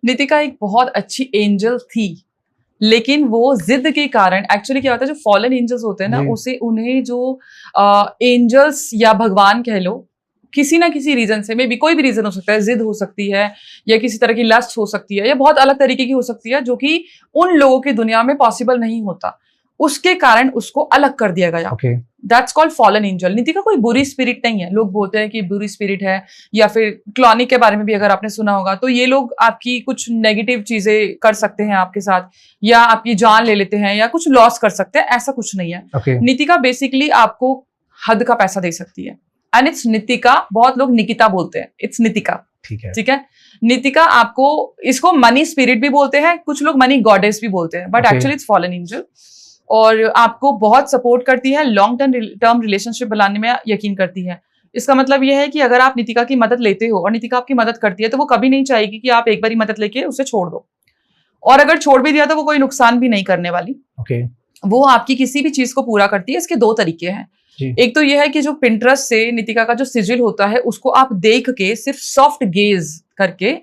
नितिका एक बहुत अच्छी एंजल थी, लेकिन वो जिद के कारण, एक्चुअली क्या होता है, जो फॉलन एंजल्स होते हैं ना, उसे उन्हें जो एंजल्स या भगवान कह लो, किसी ना किसी रीजन से, मे बी कोई भी रीजन हो सकता है, जिद हो सकती है या किसी तरह की लस्ट हो सकती है या बहुत अलग तरीके की हो सकती है, जो कि उन लोगों की दुनिया में पॉसिबल नहीं होता, उसके कारण उसको अलग कर दिया गया। That's called fallen angel. Nitika कोई बुरी स्पिरिट नहीं है। लोग बोलते हैं कि बुरी स्पिरिट है, या फिर क्लॉनिक के बारे में भी अगर आपने सुना होगा, तो ये लोग आपकी कुछ नेगेटिव चीजें कर सकते हैं आपके साथ, या आपकी जान ले लेते हैं, या कुछ लॉस कर सकते हैं, ऐसा कुछ नहीं है। नितिका बेसिकली आपको हद का पैसा दे सकती है, एंड इट्स नितिका। बहुत लोग निकिता बोलते हैं, इट्स नितिका। ठीक है। नितिका आपको, इसको मनी स्पिरिट भी बोलते हैं, कुछ लोग मनी गॉडेस भी बोलते हैं, but actually it's fallen angel, और आपको बहुत सपोर्ट करती है, लॉन्ग टर्म रिलेशनशिप बनाने में यकीन करती है। इसका मतलब यह है कि अगर आप नितिका की मदद लेते हो और नितिका आपकी मदद करती है, तो वो कभी नहीं चाहेगी कि आप एक बारी मदद लेके उसे छोड़ दो, और अगर छोड़ भी दिया तो वो कोई नुकसान भी नहीं करने वाली। वो आपकी किसी भी चीज को पूरा करती है। इसके दो तरीके हैं। एक तो यह है कि जो पिंटरेस्ट से नितिका का जो सिजिल होता है, उसको आप देख के सिर्फ सॉफ्ट गेज करके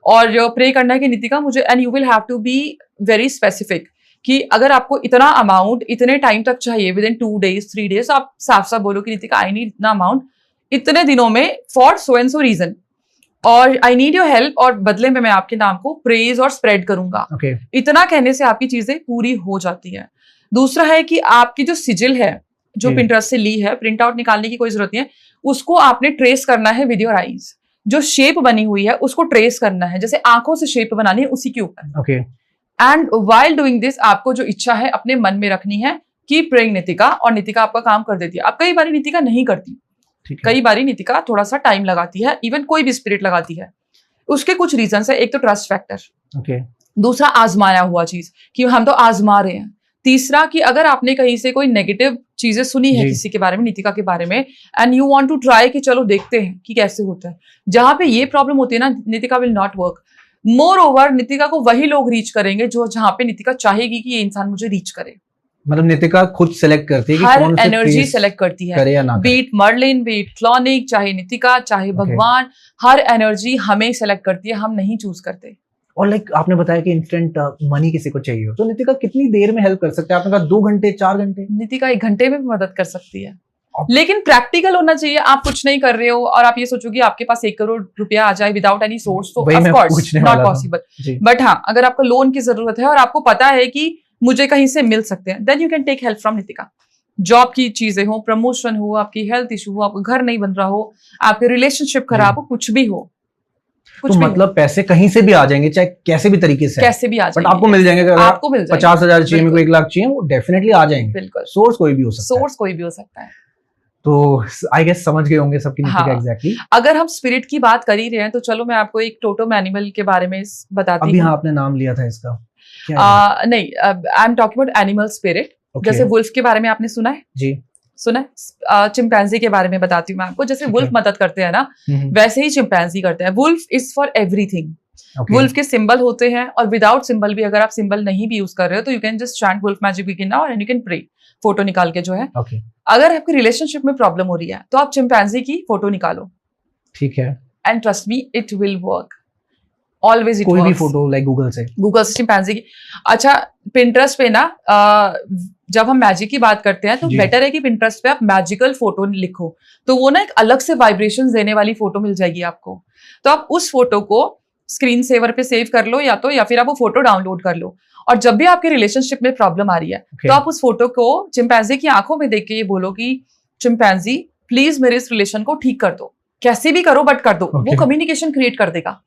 और प्रे करना है कि नितिका मुझे, and you will have to be very specific कि अगर आपको इतना अमाउंट इतने टाइम तक चाहिए, विद इन 2 days 3 days, आप साफ साफ बोलो कि नितिका आई नीड इतना अमाउंट इतने दिनों में for so and so reason, और आई नीड योर हेल्प, और बदले में मैं आपके नाम को प्रेज और स्प्रेड करूंगा। इतना कहने से आपकी चीजें पूरी हो जाती है। दूसरा है कि आपकी जो सिजिल है, जो पिंटरेस्ट से ली है, प्रिंट आउट निकालने की कोई जरूरत नहीं है, उसको आपने ट्रेस करना है विद योर आईज। जो शेप बनी हुई है उसको ट्रेस करना है, जैसे आंखों से शेप बनानी है, उसी के ऊपर। एंड वाइल डूइंग दिस, आपको जो इच्छा है अपने मन में रखनी है, कीप प्रेइंग नितिका, और नितिका आपका काम कर देती है। अब कई बारी नितिका नहीं करती, कई बारी नितिका थोड़ा सा टाइम लगाती है, इवन कोई भी स्पिरिट लगाती है। उसके कुछ रीजन है। एक तो ट्रस्ट फैक्टर, दूसरा आजमाया हुआ चीज कि हम तो आजमा रहे हैं, तीसरा कि अगर आपने कहीं से कोई नेगेटिव चीजें सुनी है किसी के बारे में, नितिका के बारे में, and you want to try कि चलो देखते हैं कि कैसे होता है, जहां पे ये प्रॉब्लम होती है ना, Nitika will not work. More over, Nitika को वही लोग रीच करेंगे जो जहां पे नितिका चाहेगी कि ये इंसान मुझे रीच करे। मतलब नितिका खुद सेलेक्ट करती है कि हर कौन सी एनर्जी सेलेक्ट करती है, बीट मर्लिन, बीट क्लॉनिक, चाहे नितिका, चाहे भगवान, हर एनर्जी हमें सेलेक्ट करती है, हम नहीं चूज करते। और लाइक आपने बताया कि इंस्टेंट मनी किसी को चाहिए हो, तो नितिका कितनी देर में हेल्प कर सकते हैं? आपने कहा 2 घंटे 4 घंटे। नितिका 1 घंटे में भी मदद कर सकती है, लेकिन प्रैक्टिकल होना चाहिए। आप कुछ नहीं कर रहे हो और आप ये सोचो कि आपके पास 1 करोड़ रुपया आ जाए विदाउट एनी सोर्स, तो of course not possible. But हाँ, अगर आपको लोन की जरूरत है और आपको पता है कि मुझे कहीं से मिल सकते हैं, then you can take help from Nitika. Job की चीजें हो, प्रमोशन हो, आपकी हेल्थ इशू हो, आपका घर नहीं बन रहा हो, आपके रिलेशनशिप खराब हो, कुछ भी हो, तो मतलब पैसे कहीं से भी आ जाएंगे, चाहे कैसे भी तरीके से, कैसे भी आ जाएंगे, बट आपको मिल जाएंगे। अगर आपको मिल जाएंगे, 50,000 चाहिए, मेरे को 1 लाख चाहिए, वो डेफिनेटली आ जाएंगे। बिल्कुल, सोर्स कोई भी हो सकता है। सोर्स कोई भी हो सकता है। तो आई गेस समझ गए होंगे सबकी नितिका एग्जैक्टली। अगर हम स्पिरिट की बात कर ही रहे हैं, तो चलो मैं आपको एक टोटम एनिमल के बारे में बताती हूँ। अभी हाँ, आपने नाम लिया था इसका, नहीं, I am talking about animal spirit. जैसे वुल्फ के बारे में आपने सुना है? जी सुना है। चिंपैंजी के बारे में बताती हूँ मैं आपको। जैसे वुल्फ मदद करते हैं ना, वैसे ही चिंपैंजी करते हैं। Wolf is for everything. Wolf के सिंबल होते हैं, और विदाउट सिंबल भी, अगर आप सिंबल नहीं भी यूज कर रहे हो, तो you can just chant wolf magic begin now and you can pray, photo निकाल के जो है। अगर आपकी रिलेशनशिप में प्रॉब्लम हो रही है, तो आप चिंपैंजी की फोटो निकालो, ठीक है, and trust me, it will work always. कोई भी फोटो, लाइक गूगल से चिंपैंजी की। अच्छा, पिंटरेस्ट पे ना, जब हम मैजिक की बात करते हैं, तो बेटर है कि पिंटरेस्ट पे आप मैजिकल फोटो लिखो, तो वो ना एक अलग से वाइब्रेशन देने वाली फोटो मिल जाएगी आपको। तो आप उस फोटो को स्क्रीन सेवर पे सेव कर लो, या फिर आप वो फोटो डाउनलोड कर लो, और जब भी आपके रिलेशनशिप में प्रॉब्लम आ रही है, तो आप उस फोटो को चिंपैंजी की आंखों में देख के ये बोलो कि चिंपैंजी प्लीज मेरे इस रिलेशन को ठीक कर दो, कैसे भी करो बट कर दो। वो कम्युनिकेशन क्रिएट कर देगा।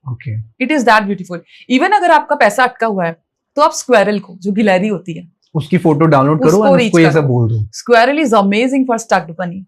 It is that beautiful. Even अगर आपका पैसा अटका हुआ है, तो आप स्क्वेरल को, जो गिलहरी होती है, उसकी फोटो डाउनलोड करो और उसको ऐसा बोल दो, squirrel is amazing for स्टक्ड money.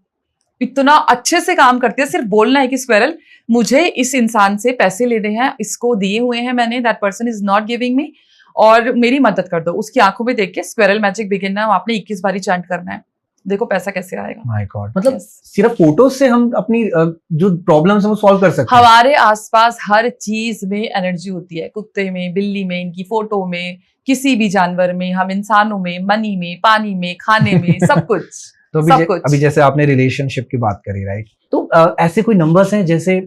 इतना अच्छे से काम करती है। सिर्फ बोलना है कि स्क्वेरल, मुझे इस इंसान से पैसे लेने हैं, इसको दिए हुए हैं मैंने, that person is not giving me, और मेरी मदद कर दो। उसकी आंखों में देख के स्क्वेरल मैजिक बिगिन नाउ आपने 21 बारी चैंट करना है। देखो पैसा कैसे आएगा। माय गॉड, मतलब सिर्फ फोटो से हम अपनी जो प्रॉब्लम्स है वो सॉल्व कर सकते हैं। हमारे आसपास हर चीज में एनर्जी होती है, कुत्ते में, बिल्ली में, इनकी फोटो में, किसी भी जानवर में, हम इंसानों में, मनी में, पानी में, खाने में, सब कुछ। तो सब कुछ। अभी जैसे आपने रिलेशनशिप की बात करी, राइट? तो ऐसे कोई नंबर्स हैं जैसे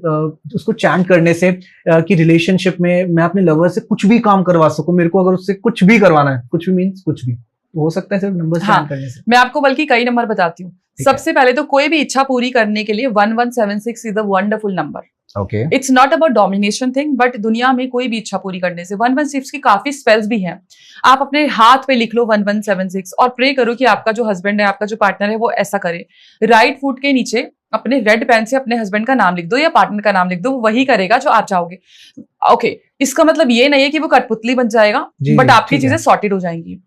उसको चैंट करने से कि रिलेशनशिप में मैं अपने लवर से कुछ भी काम करवा सकूं, मेरे को अगर उससे कुछ भी करवाना है, कुछ भी मीन्स कुछ भी, तो हो सकता है सिर्फ नंबर्स हाँ, चैंट करने से? मैं आपको बल्कि कई नंबर बताती हूँ। सबसे पहले तो कोई भी इच्छा पूरी करने के लिए 1176 is a wonderful number. Okay. It's not about domination thing, but दुनिया में कोई भी इच्छा पूरी करने से 116 की काफी स्पेल्स भी हैं। आप अपने हाथ पे लिख लो 1176 और प्रे करो कि आपका जो हस्बैंड है, आपका जो पार्टनर है, वो ऐसा करे। राइट फुट के नीचे अपने रेड पेन से अपने हस्बैंड का नाम लिख दो या पार्टनर का नाम लिख दो, वही करेगा जो आप चाहोगे। ओके, इसका मतलब ये नहीं है कि वो कठपुतली बन जाएगा, बट आपकी चीजें सॉर्टेड हो जाएंगी।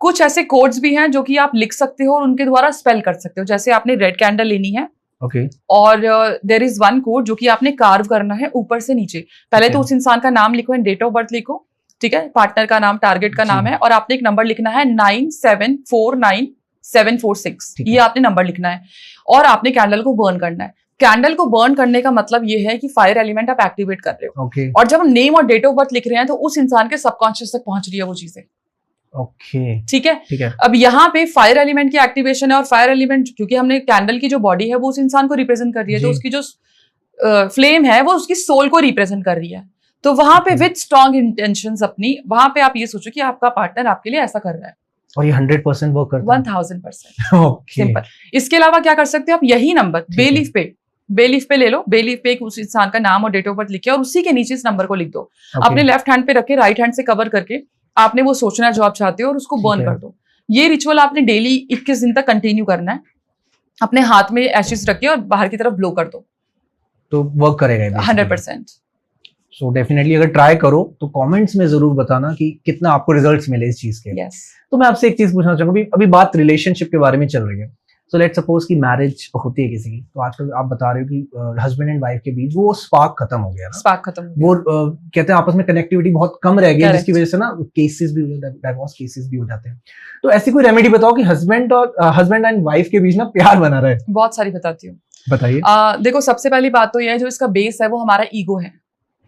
कुछ ऐसे कोड्स भी हैं जो कि आप लिख सकते हो और उनके द्वारा स्पेल कर सकते हो। जैसे आपने रेड कैंडल लेनी है, ओके, और देयर इज वन कोड जो कि आपने कार्व करना है ऊपर से नीचे। पहले तो उस इंसान का नाम लिखो एंड डेट ऑफ बर्थ लिखो, ठीक है, पार्टनर का नाम, टारगेट का नाम है, और आपने एक नंबर लिखना है 9749,746। ये आपने नंबर लिखना है और आपने कैंडल को बर्न करना है। कैंडल को बर्न करने का मतलब ये है कि फायर एलिमेंट आप एक्टिवेट कर रहे हो। और जब हम नेम और डेट ऑफ बर्थ लिख रहे हैं तो उस इंसान के सबकॉन्शियस तक पहुंच रही है वो चीजें। ओके, ठीक है। अब यहाँ पे फायर एलिमेंट की एक्टिवेशन है, और फायर एलिमेंट क्योंकि हमने कैंडल की जो बॉडी है वो उस इंसान को रिप्रेजेंट कर रही है, तो उसकी जो फ्लेम है वो उसकी सोल को रिप्रेजेंट कर रही है। तो वहां पे विद स्ट्रॉन्ग इंटेंशंस अपनी, वहां पे आप ये सोचो कि आपका पार्टनर आपके लिए ऐसा कर रहा है, और ये 100% वर्क करता है। 1000%। सिंपल। इसके अलावा क्या कर सकते हो आप, यही नंबर बेलीफ पे ले लो। बेलीफ पे उस इंसान का नाम और डेट ऑफ बर्थ लिखे और उसी के नीचे इस नंबर को लिख दो। अपने लेफ्ट हैंड पे रखे, राइट हैंड से कवर करके आपने वो सोचना है जो आप चाहते हो और उसको बर्न कर दो। ये रिचुअल आपने डेली 21 दिन तक कंटिन्यू करना है। अपने हाथ में एशेस रखिए और बाहर की तरफ ब्लो कर दो, तो वर्क करेगा 100%। सो डेफिनेटली अगर ट्राई करो तो कमेंट्स में जरूर बताना कि कितना आपको रिजल्ट्स मिले इस चीज के। तो मैं आपसे एक चीज पूछना चाहूंगा, अभी बात रिलेशनशिप के बारे में चल रही है। सो लेट्स सपोज कि मैरिज होती है किसी की, तो आजकल आप बता रहे हो कि हस्बैंड एंड वाइफ के बीच वो स्पार्क खत्म हो गया ना, स्पार्क खत्म हो गया। वो कहते हैं आपस में कनेक्टिविटी बहुत कम रह गई, जिसकी वजह से ना केसेस भी, डाइवोर्स केसेस भी हो जाते हैं। तो ऐसी कोई रेमेडी बताओ कि हस्बैंड एंड वाइफ के बीच ना प्यार बना रहे। बहुत सारी बताती हूँ, बताइए। देखो, सबसे पहली बात तो यह है, जो इसका बेस है वो हमारा ईगो है।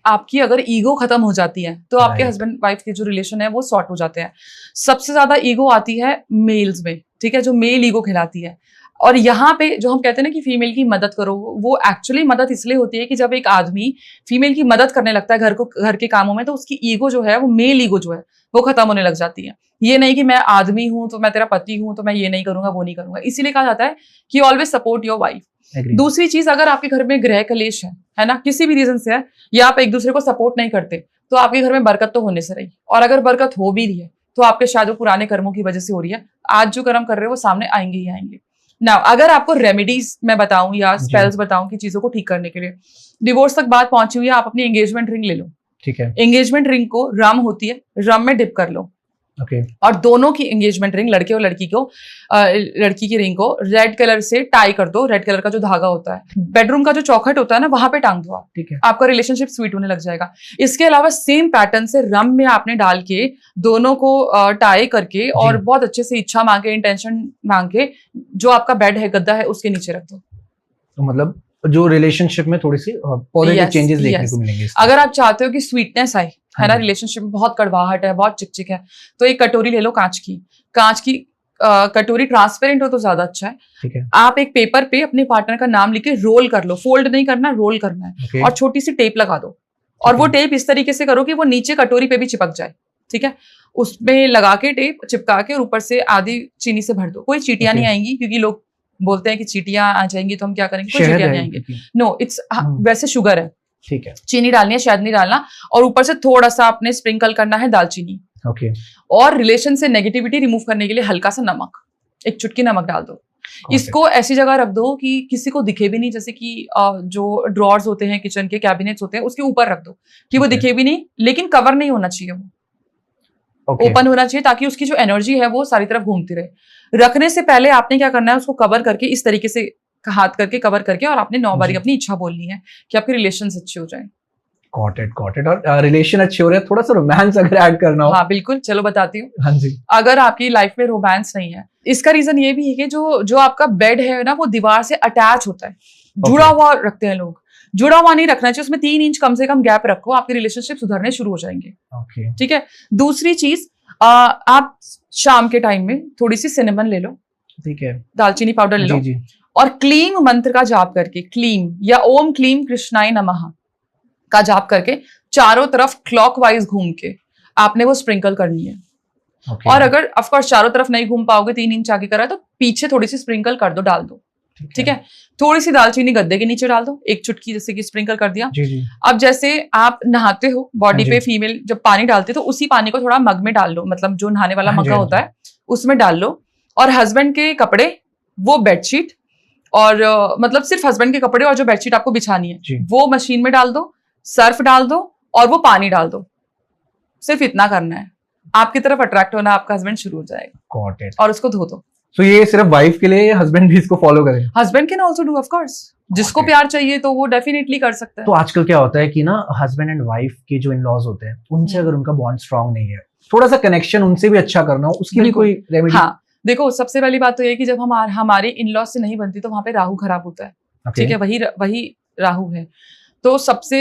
आपकी अगर ईगो खत्म हो जाती है तो आपके हस्बैंड वाइफ के जो रिलेशन है वो सॉर्ट हो जाते हैं। सबसे ज्यादा ईगो आती है मेल्स में, ठीक है, जो मेल ईगो खिलाती है। और यहाँ पे जो हम कहते हैं ना कि फीमेल की मदद करो, वो एक्चुअली मदद इसलिए होती है कि जब एक आदमी फीमेल की मदद करने लगता है घर के कामों में, तो उसकी ईगो जो है, वो मेल ईगो जो है, वो खत्म होने लग जाती है। ये नहीं कि मैं आदमी हूं तो मैं तेरा पति हूं तो मैं ये नहीं करूंगा वो नहीं करूंगा। इसीलिए कहा जाता है कि ऑलवेज सपोर्ट योर वाइफ। दूसरी चीज, अगर आपके घर में गृह कलेश है ना, किसी भी रीजन से है, या आप एक दूसरे को सपोर्ट नहीं करते, तो आपके घर में बरकत तो होने से रही। और अगर बरकत हो भी रही है तो आपके शायद वो पुराने कर्मों की वजह से हो रही है। आज जो कर्म कर रहे हैं वो सामने आएंगे ही आएंगे। ना अगर आपको रेमेडीज मैं बताऊं या स्पेल्स बताऊं कि चीजों को ठीक करने के लिए, डिवोर्स तक बात पहुंची हुई है, आप अपनी एंगेजमेंट रिंग ले लो। ठीक है, एंगेजमेंट रिंग को रम होती है, रम में डिप कर लो। Okay. और दोनों की एंगेजमेंट रिंग, लड़के और लड़की की रिंग को रेड कलर से टाई कर दो। रेड कलर का जो धागा होता है, बेडरूम का जो चौखट होता है ना, वहां पे टांग दो आप। ठीक है, आपका रिलेशनशिप स्वीट होने लग जाएगा। इसके अलावा सेम पैटर्न से रम में आपने डाल के दोनों को टाई करके और बहुत अच्छे से इच्छा मांगे, इंटेंशन मांगे, जो आपका बेड है, गद्दा है, उसके नीचे रख दो। तो मतलब जो रिलेशनशिप में थोड़ी सी पॉजिटिव चेंजेस देखने को मिलेंगे। अगर आप चाहते हो कि स्वीटनेस आए, है ना, रिलेशनशिप में बहुत कड़वाहट है, बहुत चिकचिक है, तो एक कटोरी ले लो कांच की कटोरी ट्रांसपेरेंट हो तो ज्यादा अच्छा है। ठीक है, आप एक पेपर पे अपने पार्टनर का नाम लिख के रोल कर लो। फोल्ड नहीं करना, रोल करना है। और छोटी सी टेप लगा दो, और वो टेप इस तरीके से करो कि वो नीचे कटोरी पे भी चिपक जाए। ठीक है, उसमें लगा के टेप चिपका के, और ऊपर से आधी चीनी से भर दो। कोई चीटियां नहीं आएंगी, क्योंकि लोग बोलते हैं कि चीटियां आ जाएंगी तो हम क्या करेंगे, कोई चीटियां नहीं आएंगी। नो, इट्स वैसे शुगर है। ठीक है, चीनी डालनी है, शहद नहीं डालना। और ऊपर से थोड़ा सा आपने स्प्रिंकल करना है दालचीनी। ओके, और रिलेशन से नेगेटिविटी रिमूव करने के लिए हल्का सा नमक, एक चुटकी नमक डाल दो। इसको ऐसी जगह रख दो कि किसी को दिखे भी नहीं, जैसे कि जो ड्रॉर्स होते हैं किचन के, कैबिनेट्स होते हैं, उसके ऊपर रख दो कि वो दिखे भी नहीं, लेकिन कवर नहीं होना चाहिए, वो ओपन होना चाहिए, ताकि उसकी जो एनर्जी है वो सारी तरफ घूमती रहे। रखने से पहले आपने क्या करना है, उसको कवर करके इस तरीके से हाथ करके कवर करके, और आपने 9 बारी अपनी इच्छा बोलनी है कि आपके रिलेशंस अच्छे हो जाएं। Got it. और रिलेशन अच्छे हो रहे हैं, थोड़ा सा रोमांस अगर ऐड करना हो। हाँ बिल्कुल, चलो बताती हूँ। हाँ जी, अगर आपकी लाइफ में रोमांस नहीं है, इसका रीजन ये भी है कि जो आपका बेड है ना, वो दीवार से अटैच होता है, जुड़ा हुआ रखते हैं लोग। जुड़ा हुआ नहीं रखना चाहिए, उसमें 3 इंच कम से कम गैप रखो, आपके रिलेशनशिप सुधरने शुरू हो जाएंगे। ठीक है, दूसरी चीज, आप शाम के टाइम में थोड़ी सी सिनेमन ले लो, ठीक है, दालचीनी पाउडर ले लो, जी जी, और क्लीम मंत्र का जाप करके, क्लीम या ओम क्लीम कृष्णाय नमः का जाप करके चारों तरफ क्लॉकवाइज घूम के आपने वो स्प्रिंकल करनी है। okay, और अगर ऑफ कोर्स चारों तरफ नहीं घूम पाओगे, 3 इंच आगे करा है, तो पीछे थोड़ी सी स्प्रिंकल कर दो, डाल दो, ठीक है। थोड़ी सी दालचीनी गद्दे के नीचे डाल दो, 1 चुटकी जैसे कि स्प्रिंकल कर दिया। जी जी, अब जैसे आप नहाते हो बॉडी हाँ पे, जी। फीमेल जब पानी डालते तो उसी पानी को थोड़ा मग में डाल लो, मतलब जो नहाने वाला हाँ जी, मग्गा हाँ होता जी। है उसमें डाल लो। और हस्बैंड के कपड़े, वो बेडशीट, और मतलब सिर्फ हस्बैंड के कपड़े और जो बेडशीट आपको बिछानी जी। है वो मशीन में डाल दो, सर्फ डाल दो और वो पानी डाल दो। सिर्फ इतना करना है, आपकी तरफ अट्रैक्ट होना आपका हस्बैंड शुरू हो जाएगा, गॉट इट। और उसको धो दो। सो ये सिर्फ वाइफ के लिए, हस्बैंड भी इसको फॉलो करें? Husband can also do, of course, जिसको Okay. प्यार चाहिए तो वो डेफिनेटली कर सकता है। तो आजकल क्या होता है कि ना, हस्बैंड एंड वाइफ के जो इन लॉज होते हैं उनसे अगर उनका बॉन्ड स्ट्रांग नहीं है, थोड़ा सा कनेक्शन उनसे भी अच्छा करना हो, उसकी भी बिल्कुल। कोई रेमेडी? हाँ, देखो सबसे पहली बात तो ये है कि जब हमारी इन लॉज से नहीं बनती तो वहां पे राहु खराब होता है, Okay. ठीक है, वही राहु है। तो सबसे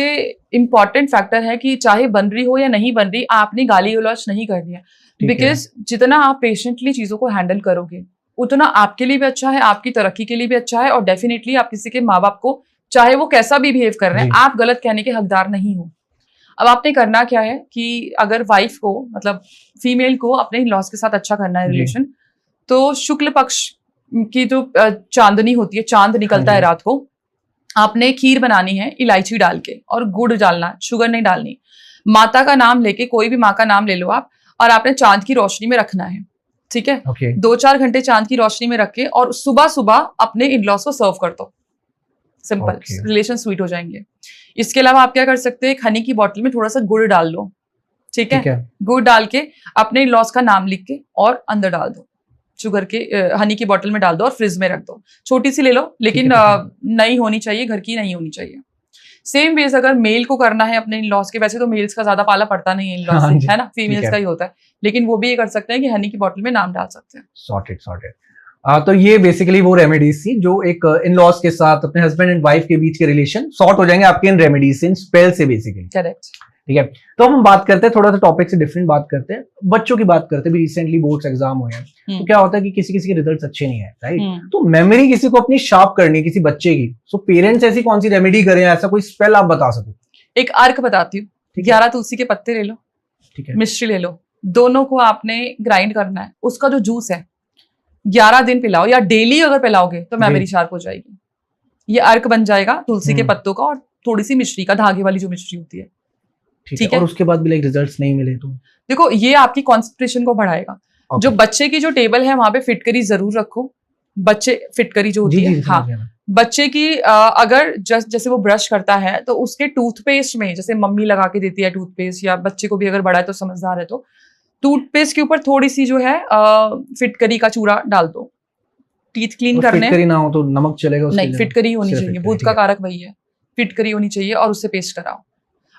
इम्पॉर्टेंट फैक्टर है कि चाहे बन रही हो या नहीं बन रही, आपने गाली गलौज नहीं करनी है। ठीक है। बिकॉज जितना आप पेशेंटली चीजों को हैंडल करोगे उतना आपके लिए भी अच्छा है, आपकी तरक्की के लिए भी अच्छा है, और डेफिनेटली आप किसी के माँ बाप को, चाहे वो कैसा भी बिहेव कर रहे हैं, जी। आप गलत कहने के हकदार नहीं हो। अब आपने करना क्या है कि अगर वाइफ को, मतलब फीमेल को अपने लॉस के साथ अच्छा करना है जी। रिलेशन, तो शुक्ल पक्ष की जो चांदनी होती है, चांद निकलता है जी। रात को, आपने खीर बनानी है इलायची डाल के, और गुड़ डालना, शुगर नहीं डालनी। माता का नाम लेके, कोई भी माँ का नाम ले लो आप, और आपने चांद की रोशनी में रखना है, ठीक है। Okay. 2-4 घंटे चांद की रोशनी में रख के, और सुबह सुबह अपने इन-लॉज को सर्व कर दो। Simple, Okay. रिलेशन स्वीट हो जाएंगे। इसके अलावा आप क्या कर सकते हैं, एक हनी की बोतल में थोड़ा सा गुड़ डाल लो, ठीक ठीक है। है, गुड़ डाल के अपने इन-लॉज का नाम लिख के और अंदर डाल दो, शुगर के हनी की बोतल में डाल दो और फ्रिज में रख दो। छोटी सी ले लो, लेकिन नई होनी चाहिए, घर की नहीं होनी चाहिए। सेम वेज अगर मेल को करना है अपने इन-लॉज के, वैसे तो मेल्स का ज्यादा पाला पड़ता नहीं है इन-लॉज हाँ से, जी, है ना, फीमेल्स है। का ही होता है, लेकिन वो भी ये कर सकते हैं कि हनी की बोतल में नाम डाल सकते हैं। Sorted sorted. तो ये बेसिकली वो रेमेडीज थी जो एक इन लॉज के साथ अपने हस्बैंड एंड वाइफ के बीच के रिलेशन सॉर्ट हो जाएंगे आपके इन रेमेडीज से, इन स्पेल से बेसिकली। करेक्ट। ठीक है, तो हम बात करते हैं थोड़ा सा टॉपिक से डिफरेंट बात करते हैं, बच्चों की बात करते हैं। भी रिसेंटली बोर्ड्स एग्जाम हुए हैं, तो क्या होता है कि किसी किसी के रिजल्ट्स अच्छे नहीं है, राइट? तो मेमोरी किसी को अपनी शार्प करनी है किसी बच्चे की, सो पेरेंट्स ऐसी कौन सी रेमेडी करें, ऐसा कोई स्पेल आप बता सको? एक अर्क बताती हूँ, 11 तुलसी के पत्ते ले लो, ठीक है, मिश्री ले लो, दोनों को आपने ग्राइंड करना है, उसका जो जूस है 11 दिन पिलाओ, या डेली अगर पिलाओगे तो मेमोरी शार्प हो जाएगी। ये अर्क बन जाएगा तुलसी के पत्तों का और थोड़ी सी मिश्री का, धागे वाली जो मिश्री होती है, ठीक है। और उसके बाद भी लाइक रिजल्ट्स नहीं मिले तो देखो ये आपकी कॉन्सेंट्रेशन को बढ़ाएगा। जो बच्चे की जो टेबल है वहां पे फिटकरी जरूर रखो, बच्चे फिटकरी जो होती है, हाँ, बच्चे की अगर जैसे वो ब्रश करता है तो उसके टूथपेस्ट में, जैसे मम्मी लगा के देती है टूथपेस्ट, या बच्चे को भी अगर बड़ा है तो समझदार है तो टूथपेस्ट के ऊपर थोड़ी सी जो है फिटकरी का चूरा डाल दो। टीथ क्लीन करने, फिटकरी ना हो तो नमक चलेगा? नहीं, फिटकरी होनी चाहिए, बुध का कारक वही है, फिटकरी होनी चाहिए, और उससे पेस्ट कराओ।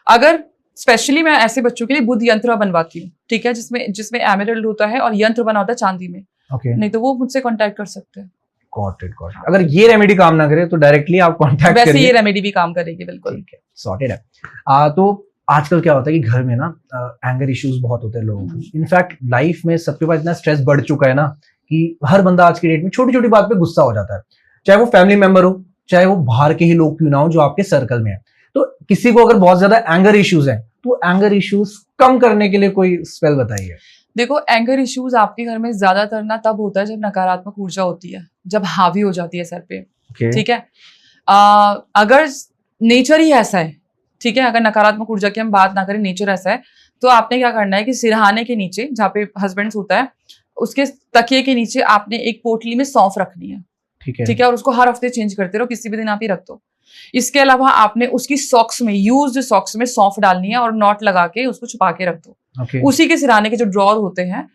अगर स्पेशली मैं ऐसे बच्चों के लिए बुध यंत्र बनवाती हूँ, ठीक है, जिसमें एमरल्ड होता है और यंत्र बना होता है चांदी में, नहीं तो वो मुझसे कांटेक्ट कर सकते हैं। Got it. अगर ये रेमेडी काम ना करे तो डायरेक्टली आप कांटेक्ट करिए, वैसे ये रेमेडी भी काम करेगी, बिल्कुल। ठीक है, सॉर्टेड है। तो आजकल क्या होता है कि घर में ना एंगर इश्यूज बहुत होते हैं लोगों को। इनफैक्ट लाइफ में सबके पास इतना स्ट्रेस बढ़ चुका है ना कि हर बंदा आज की डेट में छोटी छोटी बात पे गुस्सा हो जाता है, चाहे वो फैमिली मेंबर हो, चाहे वो बाहर के ही लोग क्यों ना हो जो आपके सर्कल में है। तो किसी को अगर बहुत ज्यादा एंगर इश्यूज है तो एंगर इश्यूज कम करने के लिए कोई स्पेल बताइए। देखो, एंगर इश्यूज आपके घर में ज्यादातर ना तब होता है जब नकारात्मक ऊर्जा होती है, जब हावी हो जाती है सर पे, ठीक है। अगर नेचर ही ऐसा है, ठीक है, अगर नकारात्मक ऊर्जा की हम बात ना करें, नेचर ऐसा है, तो आपने क्या करना है कि सिरहाने के नीचे, जहाँ पे हस्बैंड होता है, उसके तकिए के नीचे आपने एक पोटली में सौंफ रखनी है, ठीक है, और उसको हर हफ्ते चेंज करते रहो, किसी भी दिन आप ही रख दो। इसके अलावा आपने उसकी सॉक्स में, यूज्ड सॉक्स में सौंफ डालनी है और नॉट लगा के उसको छुपा के रख दो। उसी के सिरहाने के जो ड्रॉर होते हैं,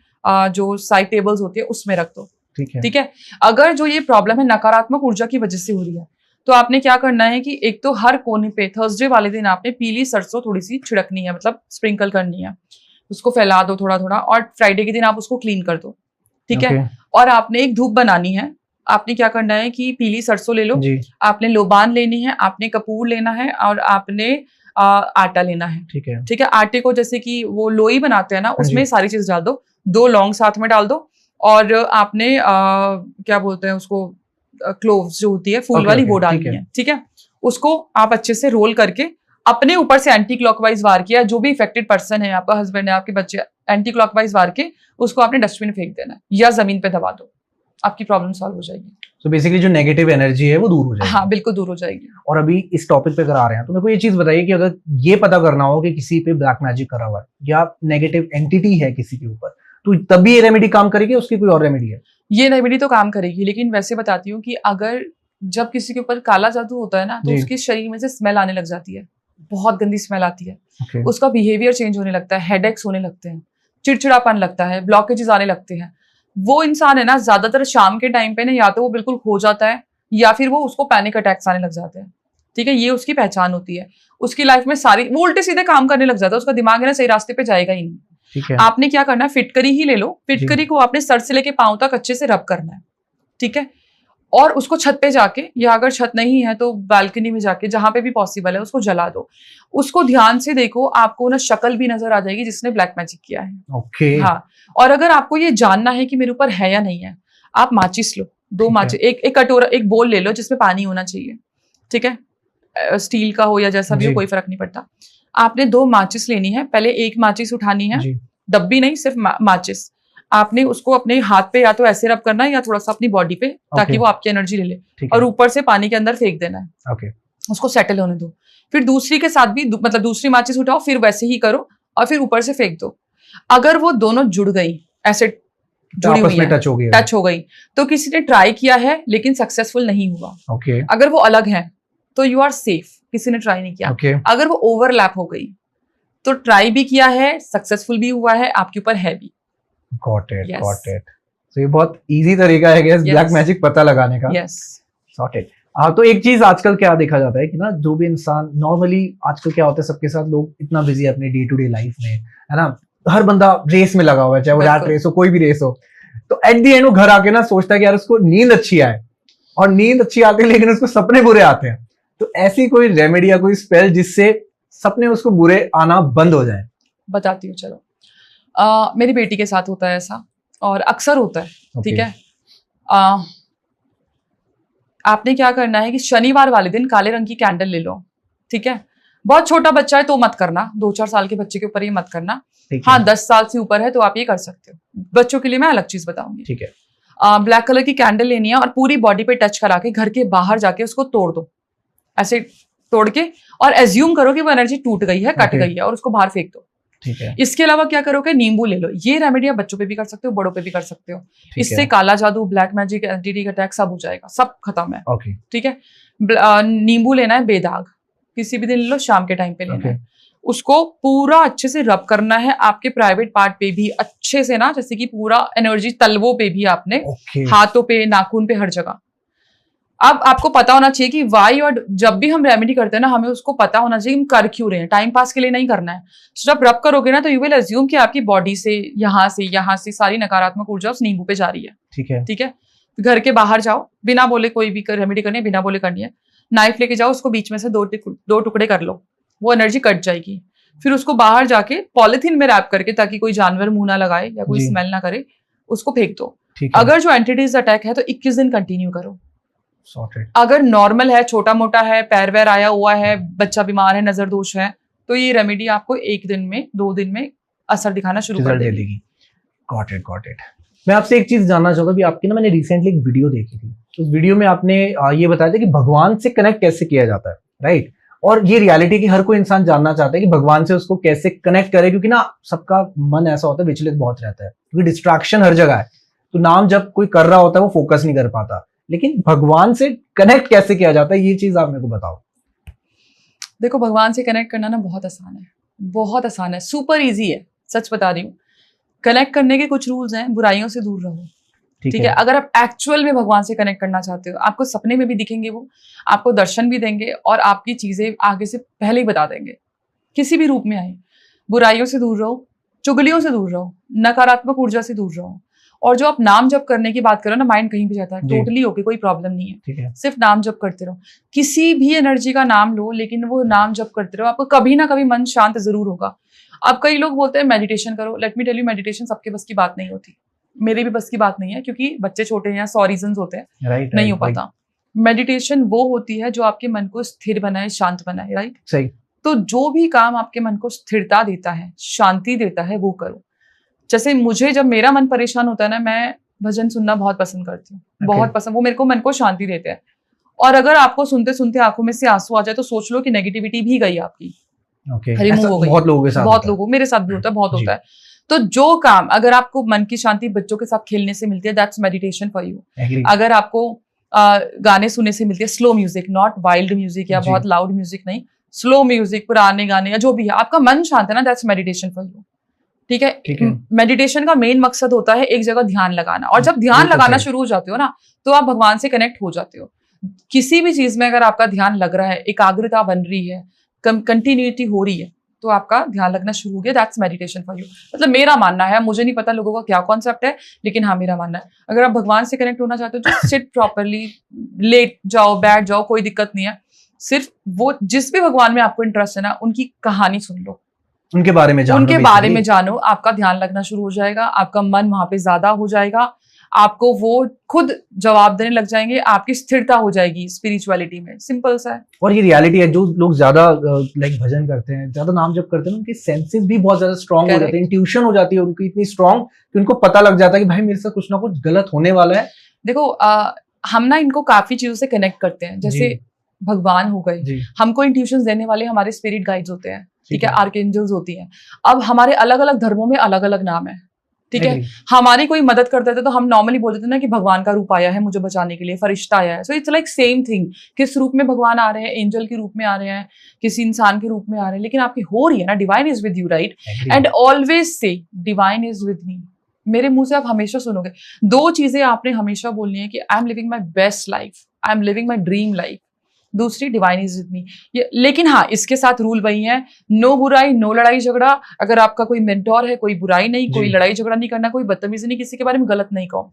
जो साइड टेबल्स होती है, उसमें रख दो, ठीक है। अगर जो ये प्रॉब्लम है नकारात्मक ऊर्जा की वजह से हो रही है, तो आपने क्या करना है कि एक तो हर कोने पे थर्सडे वाले दिन आपने पीली सरसों थोड़ी सी छिड़कनी है, मतलब स्प्रिंकल करनी है, उसको फैला दो थोड़ा थोड़ा, और फ्राइडे के दिन आप उसको क्लीन कर दो, ठीक है। और आपने एक धूप बनानी है। आपने क्या करना है कि पीली सरसों ले लो, आपने लोबान लेनी है, आपने कपूर लेना है, और आपने आटा लेना है, ठीक है। आटे को जैसे कि वो लोई बनाते हैं ना, उसमें सारी चीज डाल दो, 2 लौंग साथ में डाल दो, और आपने क्या बोलते हैं उसको, क्लोव्स जो होती है फूल वाली, वो डालनी है, ठीक है। उसको आप अच्छे से रोल करके अपने ऊपर से एंटी क्लॉकवाइज वार किया, जो भी इफेक्टेड पर्सन है, आपका हस्बैंड है, आपके बच्चे, एंटी क्लॉकवाइज वार के उसको आपने डस्टबिन में फेंक देना है या जमीन पे दबा दो, आपकी प्रॉब्लम सॉल्व हो जाएगी। तो बेसिकली जो नेगेटिव एनर्जी है वो दूर हो जाएगी। हाँ बिल्कुल दूर हो जाएगी। और अभी इस टॉपिक पे अगर आ रहे हैं तो मेरे को ये चीज बताइए कि अगर ये पता करना हो कि किसी पे ब्लैक मैजिक करा हुआ है या नेगेटिव एंटिटी है किसी के ऊपर, तो तभी ये रेमेडी काम करेगी, उसकी कोई और रेमेडी है? ये रेमेडी तो काम करेगी, लेकिन वैसे बताती हूँ कि अगर जब किसी के ऊपर काला जादू होता है ना, तो उसके शरीर में से स्मेल आने लग जाती है, बहुत गंदी स्मेल आती है। उसका बिहेवियर चेंज होने लगता है, हेडेक्स होने लगते हैं, चिड़चिड़ापन लगता है, ब्लॉकेजेस आने लगते हैं। वो इंसान है ना, ज्यादातर शाम के टाइम पे ना या तो वो बिल्कुल खो जाता है या फिर वो उसको पैनिक अटैक्स आने लग जाते हैं, ठीक है। ये उसकी पहचान होती है। उसकी लाइफ में सारी वो उल्टे सीधे काम करने लग जाता है, उसका दिमाग है ना सही रास्ते पे जाएगा ही नहीं। ठीक है। आपने क्या करना है, फिटकरी ही ले लो, फिटकरी को आपने सर से लेके पांव तक अच्छे से रब करना है, ठीक है। और उसको छत पे जाके, या अगर छत नहीं है तो बालकनी में जाके, जहां पे भी पॉसिबल है, उसको जला दो। उसको ध्यान से देखो, आपको ना शक्ल भी नजर आ जाएगी जिसने ब्लैक मैजिक किया है। ओके। हाँ, और अगर आपको ये जानना है कि मेरे ऊपर है या नहीं है, आप माचिस लो, 2 माचिस, एक कटोरा, एक बोल ले लो जिसमें पानी होना चाहिए, ठीक है। स्टील का हो या जैसा भी हो, कोई फर्क नहीं पड़ता। आपने 2 माचिस लेनी है। पहले एक माचिस उठानी है, डब्बी नहीं, सिर्फ माचिस। आपने उसको अपने हाथ पे या तो ऐसे रब करना है या थोड़ा सा अपनी बॉडी पे, ताकि वो आपकी एनर्जी ले ले, और ऊपर से पानी के अंदर फेंक देना है। उसको सेटल होने दो। फिर दूसरी के साथ भी, मतलब दूसरी माचिस उठाओ, फिर वैसे ही करो और फिर ऊपर से फेंक दो। अगर वो दोनों जुड़ गई, ऐसे जुड़ी हुई है, टच हो गई, तो किसी ने ट्राई किया है लेकिन सक्सेसफुल नहीं हुआ। अगर वो अलग है तो यू आर सेफ, किसी ने ट्राई नहीं किया। अगर वो ओवरलैप हो गई तो ट्राई भी किया है, सक्सेसफुल भी हुआ है, आपके ऊपर है भी। Got it, got it. So ये बहुत इजी तरीका है ब्लैक मैजिक पता लगाने का। Yes. Sorted. तो एक चीज आजकल क्या देखा जाता है कि ना, जो भी इंसान नॉर्मली आजकल क्या होता है, सबके साथ लोग इतना बिजी है अपने डे टू डे लाइफ में, है ना, हर बंदा रेस में लगा हुआ है, चाहे वो रैट रेस हो, कोई भी रेस हो। तो एट द एंड वो घर आके ना सोचता है कि यार उसको नींद अच्छी आए, और नींद अच्छी आती है लेकिन उसको सपने बुरे आते हैं। तो ऐसी कोई रेमेडी या कोई स्पेल जिससे सपने उसको बुरे आना बंद हो जाए? बताती हूँ, चलो। मेरी बेटी के साथ होता है ऐसा, और अक्सर होता है, ठीक है। आपने क्या करना है कि शनिवार वाले दिन काले रंग की कैंडल ले लो, ठीक है। बहुत छोटा बच्चा है तो मत करना, 2-4 साल के बच्चे के ऊपर ये मत करना। हाँ, 10 साल से ऊपर है तो आप ये कर सकते हो। बच्चों के लिए मैं अलग चीज बताऊंगी, ठीक है। ब्लैक कलर की कैंडल लेनी है और पूरी बॉडी पे टच करा के घर के बाहर जाके उसको तोड़ दो, ऐसे तोड़ के, और एज्यूम करो कि वो एनर्जी टूट गई है, कट गई है, और उसको बाहर फेंक दो। ठीक है। इसके अलावा क्या करोगे, नींबू ले लो। ये रेमेडी आप बच्चों पे भी कर सकते हो, बड़ों पे भी कर सकते हो। इससे काला जादू, ब्लैक मैजिक, एंटिटी अटैक सब हो जाएगा, सब खत्म है। ठीक है। नींबू लेना है बेदाग, किसी भी दिन ले लो, शाम के टाइम पे लेना है। उसको पूरा अच्छे से रब करना है आपके प्राइवेट पार्ट पे भी अच्छे से ना, जैसे कि पूरा एनर्जी तलवों पे भी आपने, हाथों पे, नाखून पे, हर जगह। अब आपको पता होना चाहिए कि वाई, और जब भी हम रेमेडी करते हैं ना, हमें उसको पता होना चाहिए हम कर क्यों रहे हैं, टाइम पास के लिए नहीं करना है। तो जब रब करोगे ना, तो यू विल अज्यूम कि आपकी बॉडी से, यहाँ से सारी नकारात्मक ऊर्जा उस नींबू पे जा रही है। ठीक है। घर के बाहर जाओ, बिना बोले कोई भी रेमेडी करनी है, बिना बोले करनी है। नाइफ लेके जाओ, उसको बीच में से 2 टुकड़े कर लो, वो एनर्जी कट जाएगी। फिर उसको बाहर जाके पॉलिथीन में रैप करके, ताकि कोई जानवर मुंह ना लगाए या कोई स्मेल ना करे, उसको फेंक दो। अगर जो एंटिटीज अटैक है तो 21 दिन कंटिन्यू करो। अगर नॉर्मल है, छोटा मोटा है, पैर वैर आया हुआ है, बच्चा बीमार है, नजर दोष है, तो ये रेमेडी आपको 1 दिन में, 2 दिन में असर दिखाना शुरू कर देगी। Got it. मैं आपसे एक चीज जानना चाहूंगा, भी आपकी ना, मैंने रिसेंटली एक वीडियो देखी थी, उस वीडियो में आपने ये बताया था कि भगवान से कनेक्ट कैसे किया जाता है, राइट? और ये रियलिटी की हर कोई इंसान जानना चाहता है कि भगवान से उसको कैसे कनेक्ट करे, क्योंकि ना सबका मन ऐसा होता है, विचलित बहुत रहता है, क्योंकि डिस्ट्रैक्शन हर जगह है। तो नाम जब कोई कर रहा होता है वो फोकस नहीं कर पाता, लेकिन भगवान से कनेक्ट कैसे किया जाता है, ये चीज आप मेरे को बताओ। देखो, भगवान से कनेक्ट करना ना बहुत आसान है, बहुत आसान है, सुपर इजी है, सच बता रही हूँ। कनेक्ट करने के कुछ रूल्स हैं, बुराइयों से दूर रहो, ठीक है। अगर आप एक्चुअल में भगवान से कनेक्ट करना चाहते हो, आपको सपने में भी दिखेंगे, वो आपको दर्शन भी देंगे और आपकी चीजें आगे से पहले ही बता देंगे, किसी भी रूप में आए। बुराइयों से दूर रहो, चुगलियों से दूर रहो, नकारात्मक ऊर्जा से दूर रहो। और जो आप नाम जप करने की बात करो ना, माइंड कहीं भी जाता है, टोटली ओके, कोई प्रॉब्लम नहीं है। सिर्फ नाम जप करते रहो, किसी भी एनर्जी का नाम लो, लेकिन वो नाम जप करते रहो, आपको कभी ना कभी मन शांत जरूर होगा। अब कई लोग बोलते हैं मेडिटेशन करो, let me tell you, meditation सबके बस की बात नहीं होती। मेरे भी बस की बात नहीं है, क्योंकि बच्चे छोटे हैं, 100 रीजंस होते हैं, राइट, नहीं हो पाता। मेडिटेशन वो होती है जो आपके मन को स्थिर बनाए, शांत बनाए, राइट। सही। तो जो भी काम आपके मन को स्थिरता देता है, शांति देता है, वो करो। जैसे मुझे जब मेरा मन परेशान होता है ना, मैं भजन सुनना बहुत पसंद करती हूँ, बहुत पसंद। वो मेरे को मन को शांति देते हैं। और अगर आपको सुनते सुनते आंखों में से आंसू आ जाए तो सोच लो कि नेगेटिविटी भी गई आपकी, रिमूव हो गई। बहुत लोगों के साथ, बहुत लोगों, मेरे साथ भी होता है, बहुत होता है। तो जो काम, अगर आपको मन की शांति बच्चों के साथ खेलने से मिलती है, दैट्स मेडिटेशन फॉर यू। अगर आपको गाने सुनने से मिलती है, slow music, not wild music या बहुत लाउड म्यूजिक नहीं, स्लो म्यूजिक, पुराने गाने या जो भी है, आपका मन शांत है ना, दैट्स मेडिटेशन फॉर यू। ठीक है। मेडिटेशन का मेन मकसद होता है एक जगह ध्यान लगाना, और जब ध्यान लगाना शुरू हो जाते हो ना, तो आप भगवान से कनेक्ट हो जाते हो। किसी भी चीज में अगर आपका ध्यान लग रहा है, एकाग्रता बन रही है, कंटिन्यूटी हो रही है, तो आपका ध्यान लगना शुरू हो गया, दैट्स मेडिटेशन फॉर यू। मतलब मेरा मानना है, मुझे नहीं पता लोगों का क्या कॉन्सेप्ट है, लेकिन हाँ मेरा मानना है, अगर आप भगवान से कनेक्ट होना चाहते हो तो सिट प्रॉपरली, लेट जाओ, बैठ जाओ, कोई दिक्कत नहीं है। सिर्फ वो जिस भी भगवान में आपको इंटरेस्ट है ना, उनकी कहानी सुन लो, उनके बारे में जानो, उनके बारे में जानो, आपका ध्यान लगना शुरू हो जाएगा, आपका मन वहां पे ज्यादा हो जाएगा, आपको वो खुद जवाब देने लग जाएंगे, आपकी स्थिरता हो जाएगी स्पिरिचुअलिटी में। सिंपल सा है। और ये रियलिटी है, जो लोग ज्यादा लाइक भजन करते हैं, ज्यादा नाम जप करते हैं, उनके सेंसेस भी बहुत ज्यादा स्ट्रांग हो जाते हैं, इंट्यूशन हो जाती है उनकी इतनी स्ट्रांग कि उनको पता लग जाता है कि भाई मेरे साथ कुछ ना कुछ गलत होने वाला है। देखो हम ना इनको काफी चीजों से कनेक्ट करते हैं, जैसे भगवान हो गए, हमको इंट्यूशन देने वाले हमारे स्पिरिट गाइड्स होते हैं, ठीक है, आर्कएंजल्स होती हैं। अब हमारे अलग अलग धर्मों में अलग अलग नाम है, ठीक है। हमारी कोई मदद करते थे तो हम नॉर्मली बोलते थे ना कि भगवान का रूप आया है मुझे बचाने के लिए, फरिश्ता आया है। So it's like same thing, किस रूप में भगवान आ रहे हैं, एंजल के रूप में आ रहे हैं, किसी इंसान के रूप में आ रहे हैं, लेकिन आपकी हो रही है ना, divine is with you, right. And always say divine is with me. मेरे मुंह से आप हमेशा सुनोगे दो चीजें आपने हमेशा बोलनी है कि I am living my best life, I am living my dream life. दूसरी डिवाइन इज विद मी। लेकिन हाँ, इसके साथ रूल वही है, नो बुराई, नो लड़ाई झगड़ा। अगर आपका कोई मेंटोर है, कोई बुराई नहीं, कोई लड़ाई झगड़ा नहीं करना, कोई बदतमीजी नहीं, किसी के बारे में गलत नहीं कहो।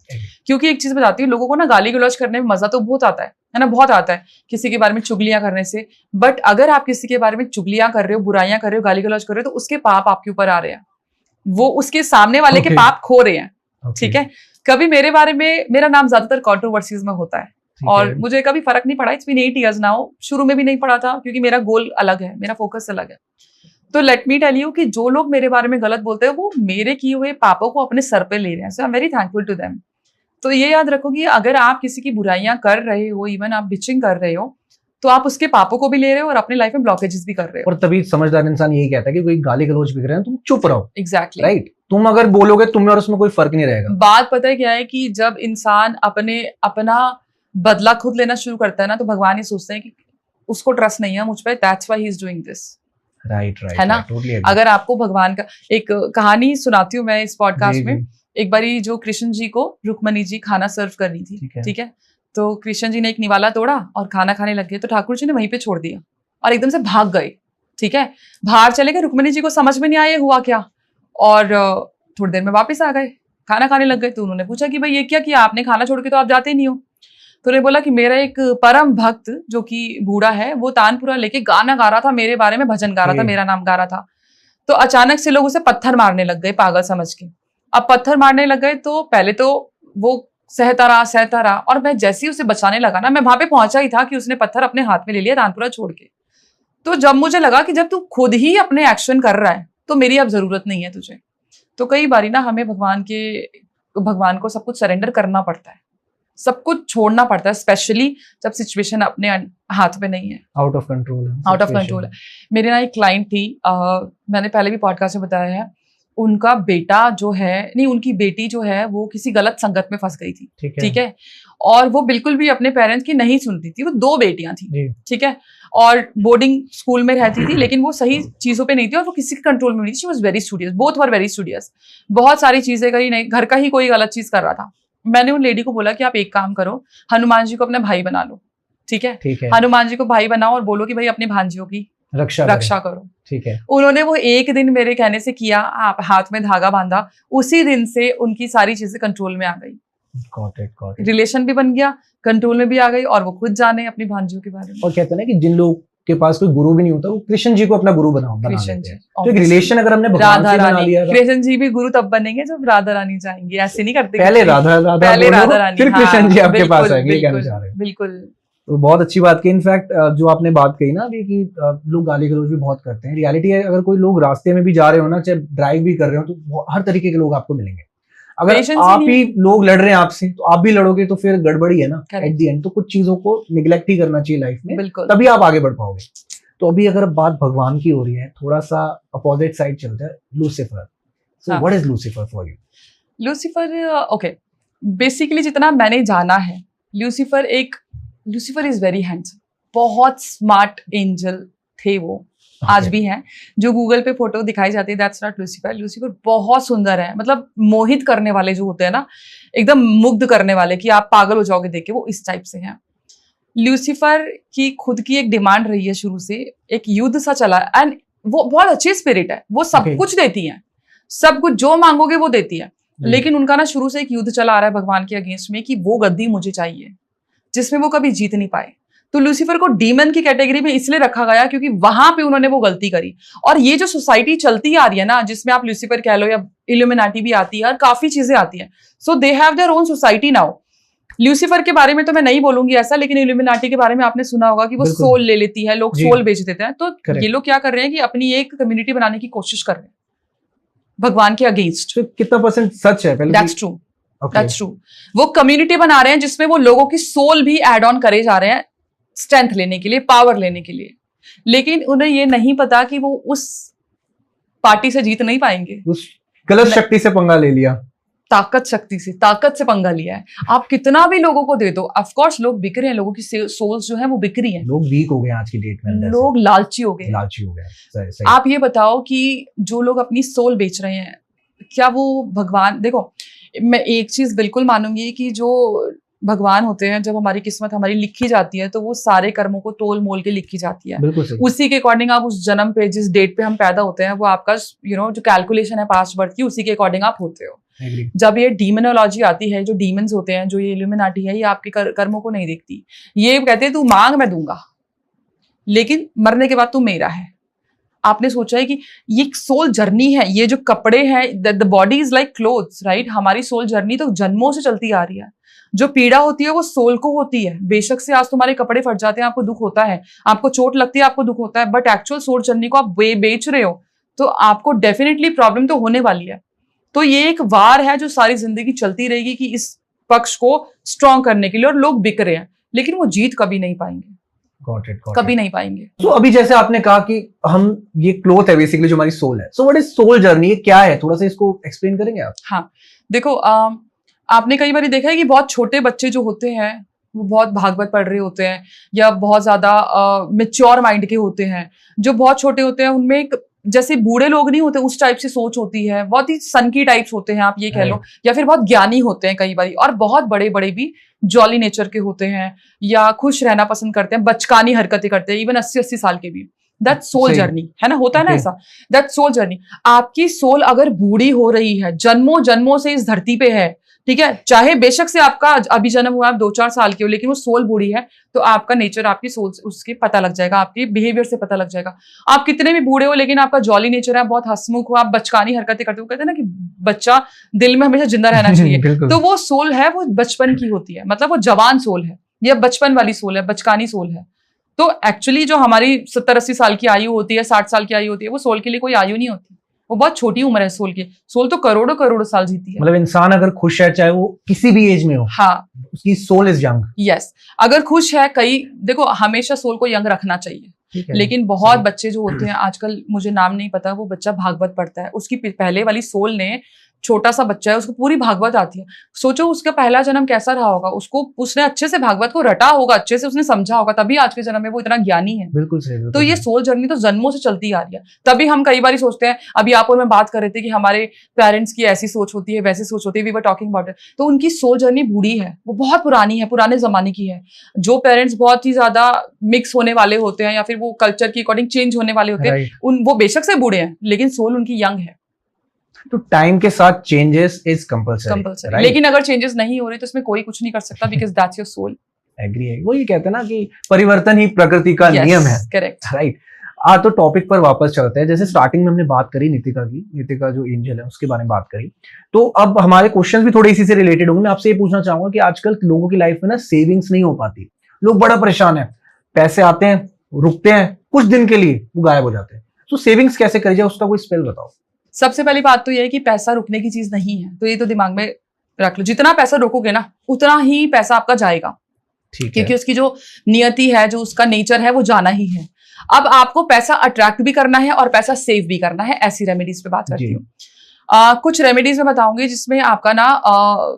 क्योंकि एक चीज बताती हूँ, लोगों को ना गाली गलौज करने में मजा तो बहुत आता है ना, बहुत आता है किसी के बारे में चुगलियां करने से। बट अगर आप किसी के बारे में चुगलियां कर रहे हो, बुराइयां कर रहे हो, गाली गलौज कर रहे हो, तो उसके पाप आपके ऊपर आ रहे हैं, वो उसके सामने वाले के पाप खो रहे हैं, ठीक है। कभी मेरे बारे में, मेरा नाम ज्यादातर कंट्रोवर्सीज में होता है और मुझे कभी फर्क नहीं पड़ा। It's been 8 years now. शुरू में भी नहीं पड़ा था क्योंकि मेरा गोल अलग है, मेरा फोकस अलग है। तो लेट मी टेल यू कि जो लोग मेरे बारे में गलत बोलते हैं, वो मेरे किए हुए पापों को अपने सर पे ले रहे हैं। So I am very thankful to them. तो ये याद रखो कि अगर आप किसी की बुराइयां कर रहे हो, इवन आप बिचिंग कर रहे हो, तो आप उसके पापों को भी ले रहे हो और अपनी लाइफ में ब्लॉकेजेस भी कर रहे हो। और तभी समझदार इंसान यही कहता है कि कोई गाली गलौज बिक रहे हैं, तुम चुप रहो। Exactly, right. तुम अगर बोलोगे, तुम में और उसमें कोई फर्क नहीं रहेगा। बात पता है क्या है कि जब इंसान अपना बदला खुद लेना शुरू करता है ना, तो भगवान ही सोचते हैं कि उसको ट्रस्ट नहीं है मुझ पे, that's why he is doing this. Right, है ना। अगर आपको भगवान का एक कहानी सुनाती हूँ मैं इस पॉडकास्ट में। एक बारी जो कृष्ण जी को रुक्मणी जी खाना सर्व कर रही थी, ठीक है। तो कृष्ण जी ने एक निवाला तोड़ा और खाना खाने लग गए, तो ठाकुर जी ने वहीं पे छोड़ दिया और एकदम से भाग गए, ठीक है। बाहर चले गए, रुक्मणी जी को समझ में नहीं आया हुआ क्या, और थोड़ी देर में वापस आ गए, खाना खाने लग गए। तो उन्होंने पूछा कि भाई ये क्या किया आपने, खाना छोड़ के तो आप जाते ही नहीं हो। तो उन्होंने बोला कि मेरा एक परम भक्त जो कि बूढ़ा है, वो तानपुरा लेके गाना गा रहा था, मेरे बारे में भजन गा रहा था, मेरा नाम गा रहा था। तो अचानक से लोग उसे पत्थर मारने लग गए, पागल समझ के। अब पत्थर मारने लग गए तो पहले तो वो सहता रहा, और मैं जैसे ही उसे बचाने लगा ना, मैं वहां पे पहुंचा ही था कि उसने पत्थर अपने हाथ में ले लिया तानपुरा छोड़ के। तो जब मुझे लगा कि जब तू खुद ही अपने एक्शन कर रहा है तो मेरी अब जरूरत नहीं है तुझे। तो कई बारी ना हमें भगवान को सब कुछ सरेंडर करना पड़ता है, सब कुछ छोड़ना पड़ता है, स्पेशली जब सिचुएशन अपने हाथ में नहीं है, आउट ऑफ कंट्रोल है। मेरे ना एक क्लाइंट थी, मैंने पहले भी पॉडकास्ट में बताया है, उनका बेटा जो है, नहीं उनकी बेटी जो है, वो किसी गलत संगत में फंस गई थी, ठीक है। और वो बिल्कुल भी अपने पेरेंट्स की नहीं सुनती थी। वो 2 बेटियां थी, ठीक है, और बोर्डिंग स्कूल में रहती थी, लेकिन वो सही चीजों पे नहीं थी और वो किसी के कंट्रोल में नहीं थी। She was very studious, both were very studious, बहुत सारी चीजें करी, नहीं घर का ही कोई गलत चीज कर रहा था। मैंने उन लेडी को बोला कि आप एक काम करो, हनुमान जी को अपना भाई बना लो, ठीक है। हनुमान जी को भाई बनाओ और बोलो कि भाई अपनी भांजियों की रक्षा करो, ठीक है। उन्होंने वो एक दिन मेरे कहने से किया, आप हाथ में धागा बांधा, उसी दिन से उनकी सारी चीजें कंट्रोल में आ गई। Got it. रिलेशन भी बन गया, कंट्रोल में भी आ गई, और वो खुद जाने अपनी भांजियों के बारे में। और कहते हैं ना कि जिन लोग के पास कोई गुरु भी नहीं होता, वो कृष्ण जी को अपना गुरु बना कृष्ण लेते जी, हैं। तो एक रिलेशन अगर हमने भगवान राधा से बना रानी, लिया, कृष्ण जी भी गुरु तब बनेंगे जब राधा रानी जाएंगी, ऐसे नहीं करते पहले किसी- राधा पहले बोलो, राधा रानी, फिर कृष्ण जी हाँ, आपके पास बिल्कुल, आएंगे, ये कहना बिल्कुल, चाह रहे हैं। बिल्कुल। तो बहुत अच्छी बात की। इनफैक्ट जो आपने बात कही ना अभी कि लोग गाली गलौज भी बहुत करते हैं, रियलिटी है अगर कोई लोग रास्ते में भी जा रहे हो ना, चाहे ड्राइव भी कर रहे हो, तो हर तरीके के लोग आपको मिलेंगे। अगर Patience ही आप नहीं ही लोग लड़ रहे हैं आपसे, तो आप भी लड़ोगे तो फिर गड़बड़ी है ना Correct. At the end. तो कुछ चीजों को निगलेक्ट ही करना चाहिए लाइफ में, बिल्कुल। तभी आप आगे बढ़ पाओगे। तो अभी अगर बात भगवान की हो रही है, थोड़ा सा अपोजिट साइड चलता है, Lucifer. So what is Lucifer for you? Lucifer, okay, basically जितना मैंने जाना है, लूसीफर इज वेरी हैंडसम, बहुत स्मार्ट एंजल थे वो, आज भी हैं। जो गूगल पे फोटो दिखाई जाती है, दैट्स नॉट लूसीफर। लूसीफर बहुत सुंदर है, मतलब मोहित करने वाले जो होते हैं ना, एकदम मुग्ध करने वाले कि आप पागल हो जाओगे देख के, वो इस टाइप से हैं। लूसीफर की खुद की एक डिमांड रही है शुरू से, एक युद्ध सा चला, एंड वो बहुत अच्छी स्पिरिट है, वो सब कुछ देती है, सब कुछ जो मांगोगे वो देती है। लेकिन उनका ना शुरू से एक युद्ध चला आ रहा है भगवान के अगेंस्ट में कि वो गद्दी मुझे चाहिए, जिसमें वो कभी जीत नहीं पाए। तो लूसीफर को डीमन की कैटेगरी में इसलिए रखा गया क्योंकि वहां पे उन्होंने वो गलती करी। और ये जो सोसाइटी चलती आ रही है ना, जिसमें आप लूसीफर कह लो या इल्यूमिनाटी भी आती है और काफी चीजें आती है, so they have their own society now. Lucifer के बारे में तो मैं नहीं बोलूंगी ऐसा, लेकिन इल्यूमिनाटी के बारे में आपने सुना होगा कि वो सोल ले लेती है, लोग सोल बेच देते हैं। तो ये लोग क्या कर रहे हैं कि अपनी एक कम्युनिटी बनाने की कोशिश कर रहे हैं भगवान के अगेंस्ट। कितना परसेंट सच है? That's true, that's true. वो कम्युनिटी बना रहे हैं जिसमें वो लोगों की सोल भी ऐड ऑन करे जा रहे हैं, स्ट्रेंथ लेने के लिए, पावर लेने के लिए। लेकिन उन्हें ये नहीं पता कि वो उस पार्टी से जीत नहीं पाएंगे, उस गलत शक्ति से पंगा ले लिया, ताकत से पंगा लिया है। आप कितना भी लोगों को दे दो, ऑफ कोर्स लोग बिक रहे हैं, लोगों की सोल्स जो है वो बिक रही हैं। लोग वीक हो गए आज की डेट में, लोग लालची हो गए। सही। आप ये बताओ कि जो लोग अपनी सोल बेच रहे हैं, क्या वो भगवान, देखो मैं एक चीज बिल्कुल मानूंगी कि जो भगवान होते हैं, जब हमारी किस्मत हमारी लिखी जाती है तो वो सारे कर्मों को तोल मोल के लिखी जाती है। उसी के अकॉर्डिंग आप उस जन्म पे, जिस डेट पे हम पैदा होते हैं, वो आपका जो कैलकुलेशन है पास्ट बर्थ की, उसी के अकॉर्डिंग आप होते हो। जब ये डीमोनोलॉजी आती है, जो डीमंस होते हैं, जो ये इल्यूमिनाटी है, ये आपके कर्मों को नहीं देखती। ये कहते हैं तू मांग मैं दूंगा, लेकिन मरने के बाद तू मेरा है। आपने सोचा है कि ये सोल जर्नी है, ये जो कपड़े हैं, the body is like clothes, right? हमारी सोल जर्नी तो जन्मों से चलती आ रही है। जो पीड़ा होती है वो सोल को होती है। बेशक से आज तुम्हारे कपड़े फट जाते हैं, आपको दुख होता है, आपको चोट लगती है, आपको दुख होता है, बट एक्चुअल सोल जर्नी को आप बेच रहे हो तो आपको डेफिनेटली प्रॉब्लम तो होने वाली है। तो ये एक वार है जो सारी जिंदगी चलती रहेगी कि इस पक्ष को स्ट्रॉन्ग करने के लिए, और लोग बिक रहे हैं, लेकिन वो जीत कभी नहीं पाएंगे। Got it. कभी नहीं पाएंगे। तो अभी जैसे आपने कहा कि हम ये क्लोथ है बेसिकली जो हमारी सोल है, so what is soul journey, ये क्या है? थोड़ा सा इसको एक्सप्लेन करेंगे आप? हाँ, देखो आपने कई बार देखा है कि बहुत छोटे बच्चे जो होते हैं वो बहुत भागवत पढ़ रहे होते हैं, या बहुत ज्यादा मेच्योर माइंड के होते हैं। जो बहुत छोटे होते हैं उनमें एक, जैसे बूढ़े लोग नहीं होते उस टाइप से सोच होती है, बहुत ही सनकी टाइप्स होते हैं आप ये कह लो, या फिर बहुत ज्ञानी होते हैं कई बार, और बहुत बड़े बड़े भी जॉली नेचर के होते हैं, या खुश रहना पसंद करते हैं, बचकानी हरकतें करते हैं, इवन 80-80 साल के भी। दैट सोल जर्नी है ना, होता है ना ऐसा, दैट सोल जर्नी। आपकी सोल अगर बूढ़ी हो रही है, जन्मों जन्मों से इस धरती पे है, ठीक है, चाहे बेशक से आपका अभी जन्म हुआ, आप 2-4 साल के हो, लेकिन वो सोल बूढ़ी है, तो आपका नेचर, आपकी सोल उसके पता लग जाएगा, आपके बिहेवियर से पता लग जाएगा। आप कितने भी बूढ़े हो लेकिन आपका जॉली नेचर है, बहुत हंसमुख हो, आप बचकानी हरकतें करते हो, कहते हैं ना कि बच्चा दिल में हमेशा जिंदा रहना चाहिए, तो वो सोल है, वो बचपन की होती है, मतलब वो जवान सोल है, या बचपन वाली सोल है, बचकानी सोल है। तो एक्चुअली जो हमारी 70-80 साल की आयु होती है, 60 साल की आयु होती है, वो सोल के लिए कोई आयु नहीं होती, वो बहुत छोटी उम्र है सोल की। सोल तो करोड़ों करोड़ों साल जीती है। मतलब इंसान अगर खुश है, चाहे वो किसी भी एज में हो, हाँ, उसकी सोल इज यंग। यस, अगर खुश है, देखो हमेशा सोल को यंग रखना चाहिए, लेकिन बहुत बच्चे जो होते हैं आजकल, मुझे नाम नहीं पता, वो बच्चा भागवत पढ़ता है, उसकी पहले वाली सोल ने, छोटा सा बच्चा है, उसको पूरी भागवत आती है। सोचो उसका पहला जन्म कैसा रहा होगा, उसने अच्छे से भागवत को रटा होगा, अच्छे से उसने समझा होगा, तभी आज के जन्म में वो इतना ज्ञानी है। बिल्कुल सही। तो ये सोल जर्नी तो जन्मों से चलती आ रही है। तभी हम कई बार सोचते हैं, अभी आप और मैं बात कर रहे थे कि हमारे पेरेंट्स की ऐसी सोच होती है, वैसी सोच होती है, we were talking about it, तो उनकी सोल जर्नी बूढ़ी है, वो बहुत पुरानी है, पुराने जमाने की है। जो पेरेंट्स बहुत ही ज्यादा मिक्स होने वाले होते हैं, या फिर वो कल्चर के अकॉर्डिंग चेंज होने वाले होते हैं, वो बेशक से बूढ़े हैं, लेकिन सोल उनकी यंग है। तो टाइम के साथ चेंजेस इज कंपल्सरी, लेकिन अगर चेंजेस नहीं हो रहे तो इसमें कोई कुछ नहीं कर सकता, because that's your soul. Agree है, वो ये कहते हैं ना कि परिवर्तन ही प्रकृति का नियम है। Correct, right. तो टॉपिक पर वापस चलते हैं। जैसे स्टार्टिंग में हमने बात करी नितिका की, नितिका जो एंजल है उसके बारे में बात करी, तो अब हमारे क्वेश्चन भी थोड़े इसी से रिलेटेड होंगे। मैं आपसे ये पूछना चाहूंगा कि आजकल लोगों की लाइफ में ना सेविंग्स नहीं हो पाती, लोग बड़ा परेशान है, पैसे आते हैं रुकते हैं कुछ दिन के लिए वो गायब हो जाते हैं, तो सेविंग्स कैसे करी जाए, उसका कोई स्पेल बताओ। सबसे पहली बात तो ये है कि पैसा रुकने की चीज नहीं है, तो ये तो दिमाग में रख लो, जितना पैसा रोकोगे ना उतना ही पैसा आपका जाएगा, क्योंकि उसकी जो नियति है, जो उसका नेचर है, वो जाना ही है। अब आपको पैसा अट्रैक्ट भी करना है और पैसा सेव भी करना है, ऐसी रेमेडीज पे बात करती हूँ। कुछ रेमेडीज में बताऊंगी जिसमें आपका ना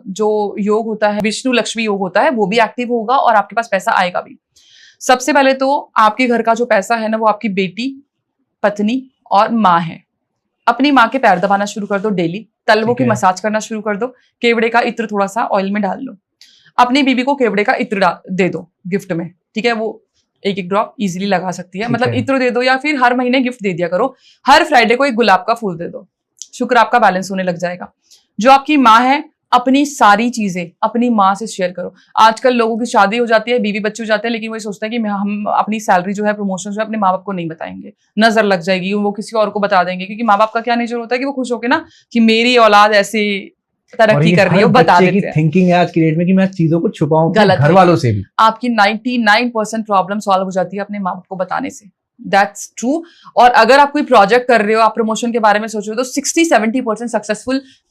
जो योग होता है, विष्णु लक्ष्मी योग होता है, वो भी एक्टिव होगा और आपके पास पैसा आएगा भी। सबसे पहले तो आपके घर का जो पैसा है ना, वो आपकी बेटी, पत्नी और माँ है। अपनी माँ के पैर दबाना शुरू कर दो डेली, तलवों की मसाज करना शुरू कर दो, केवड़े का इत्र थोड़ा सा ऑयल में डाल लो, अपनी बीबी को केवड़े का इत्र दे दो गिफ्ट में, ठीक है, वो एक एक ड्रॉप इजीली लगा सकती है, मतलब इत्र दे दो, या फिर हर महीने गिफ्ट दे दिया करो, हर फ्राइडे को एक गुलाब का फूल दे दो, शुक्र आपका बैलेंस होने लग जाएगा। जो आपकी माँ है, अपनी सारी चीजें अपनी माँ से शेयर करो। आजकल लोगों की शादी हो जाती है, बीवी बच्चे हो जाते हैं, लेकिन वो सोचते हैं कि हम अपनी सैलरी जो है, प्रमोशन जो है, अपने माँ बाप को नहीं बताएंगे, नजर लग जाएगी, वो किसी और को बता देंगे, क्योंकि माँ बाप का क्या नेचर होता है कि वो खुश होके ना कि मेरी औलाद ऐसे तरक्की कर रही है, बता देते हैं। थिंकिंग है आज की डेट में कि मैं चीजों को छुपाऊं घर वालों से भी। आपकी 99% प्रॉब्लम सॉल्व हो जाती है अपने माँ बाप को बताने से, दैट्स ट्रू। और अगर आप कोई प्रोजेक्ट कर रहे हो, आप प्रमोशन के बारे में सोच रहे हो, तो 60-70%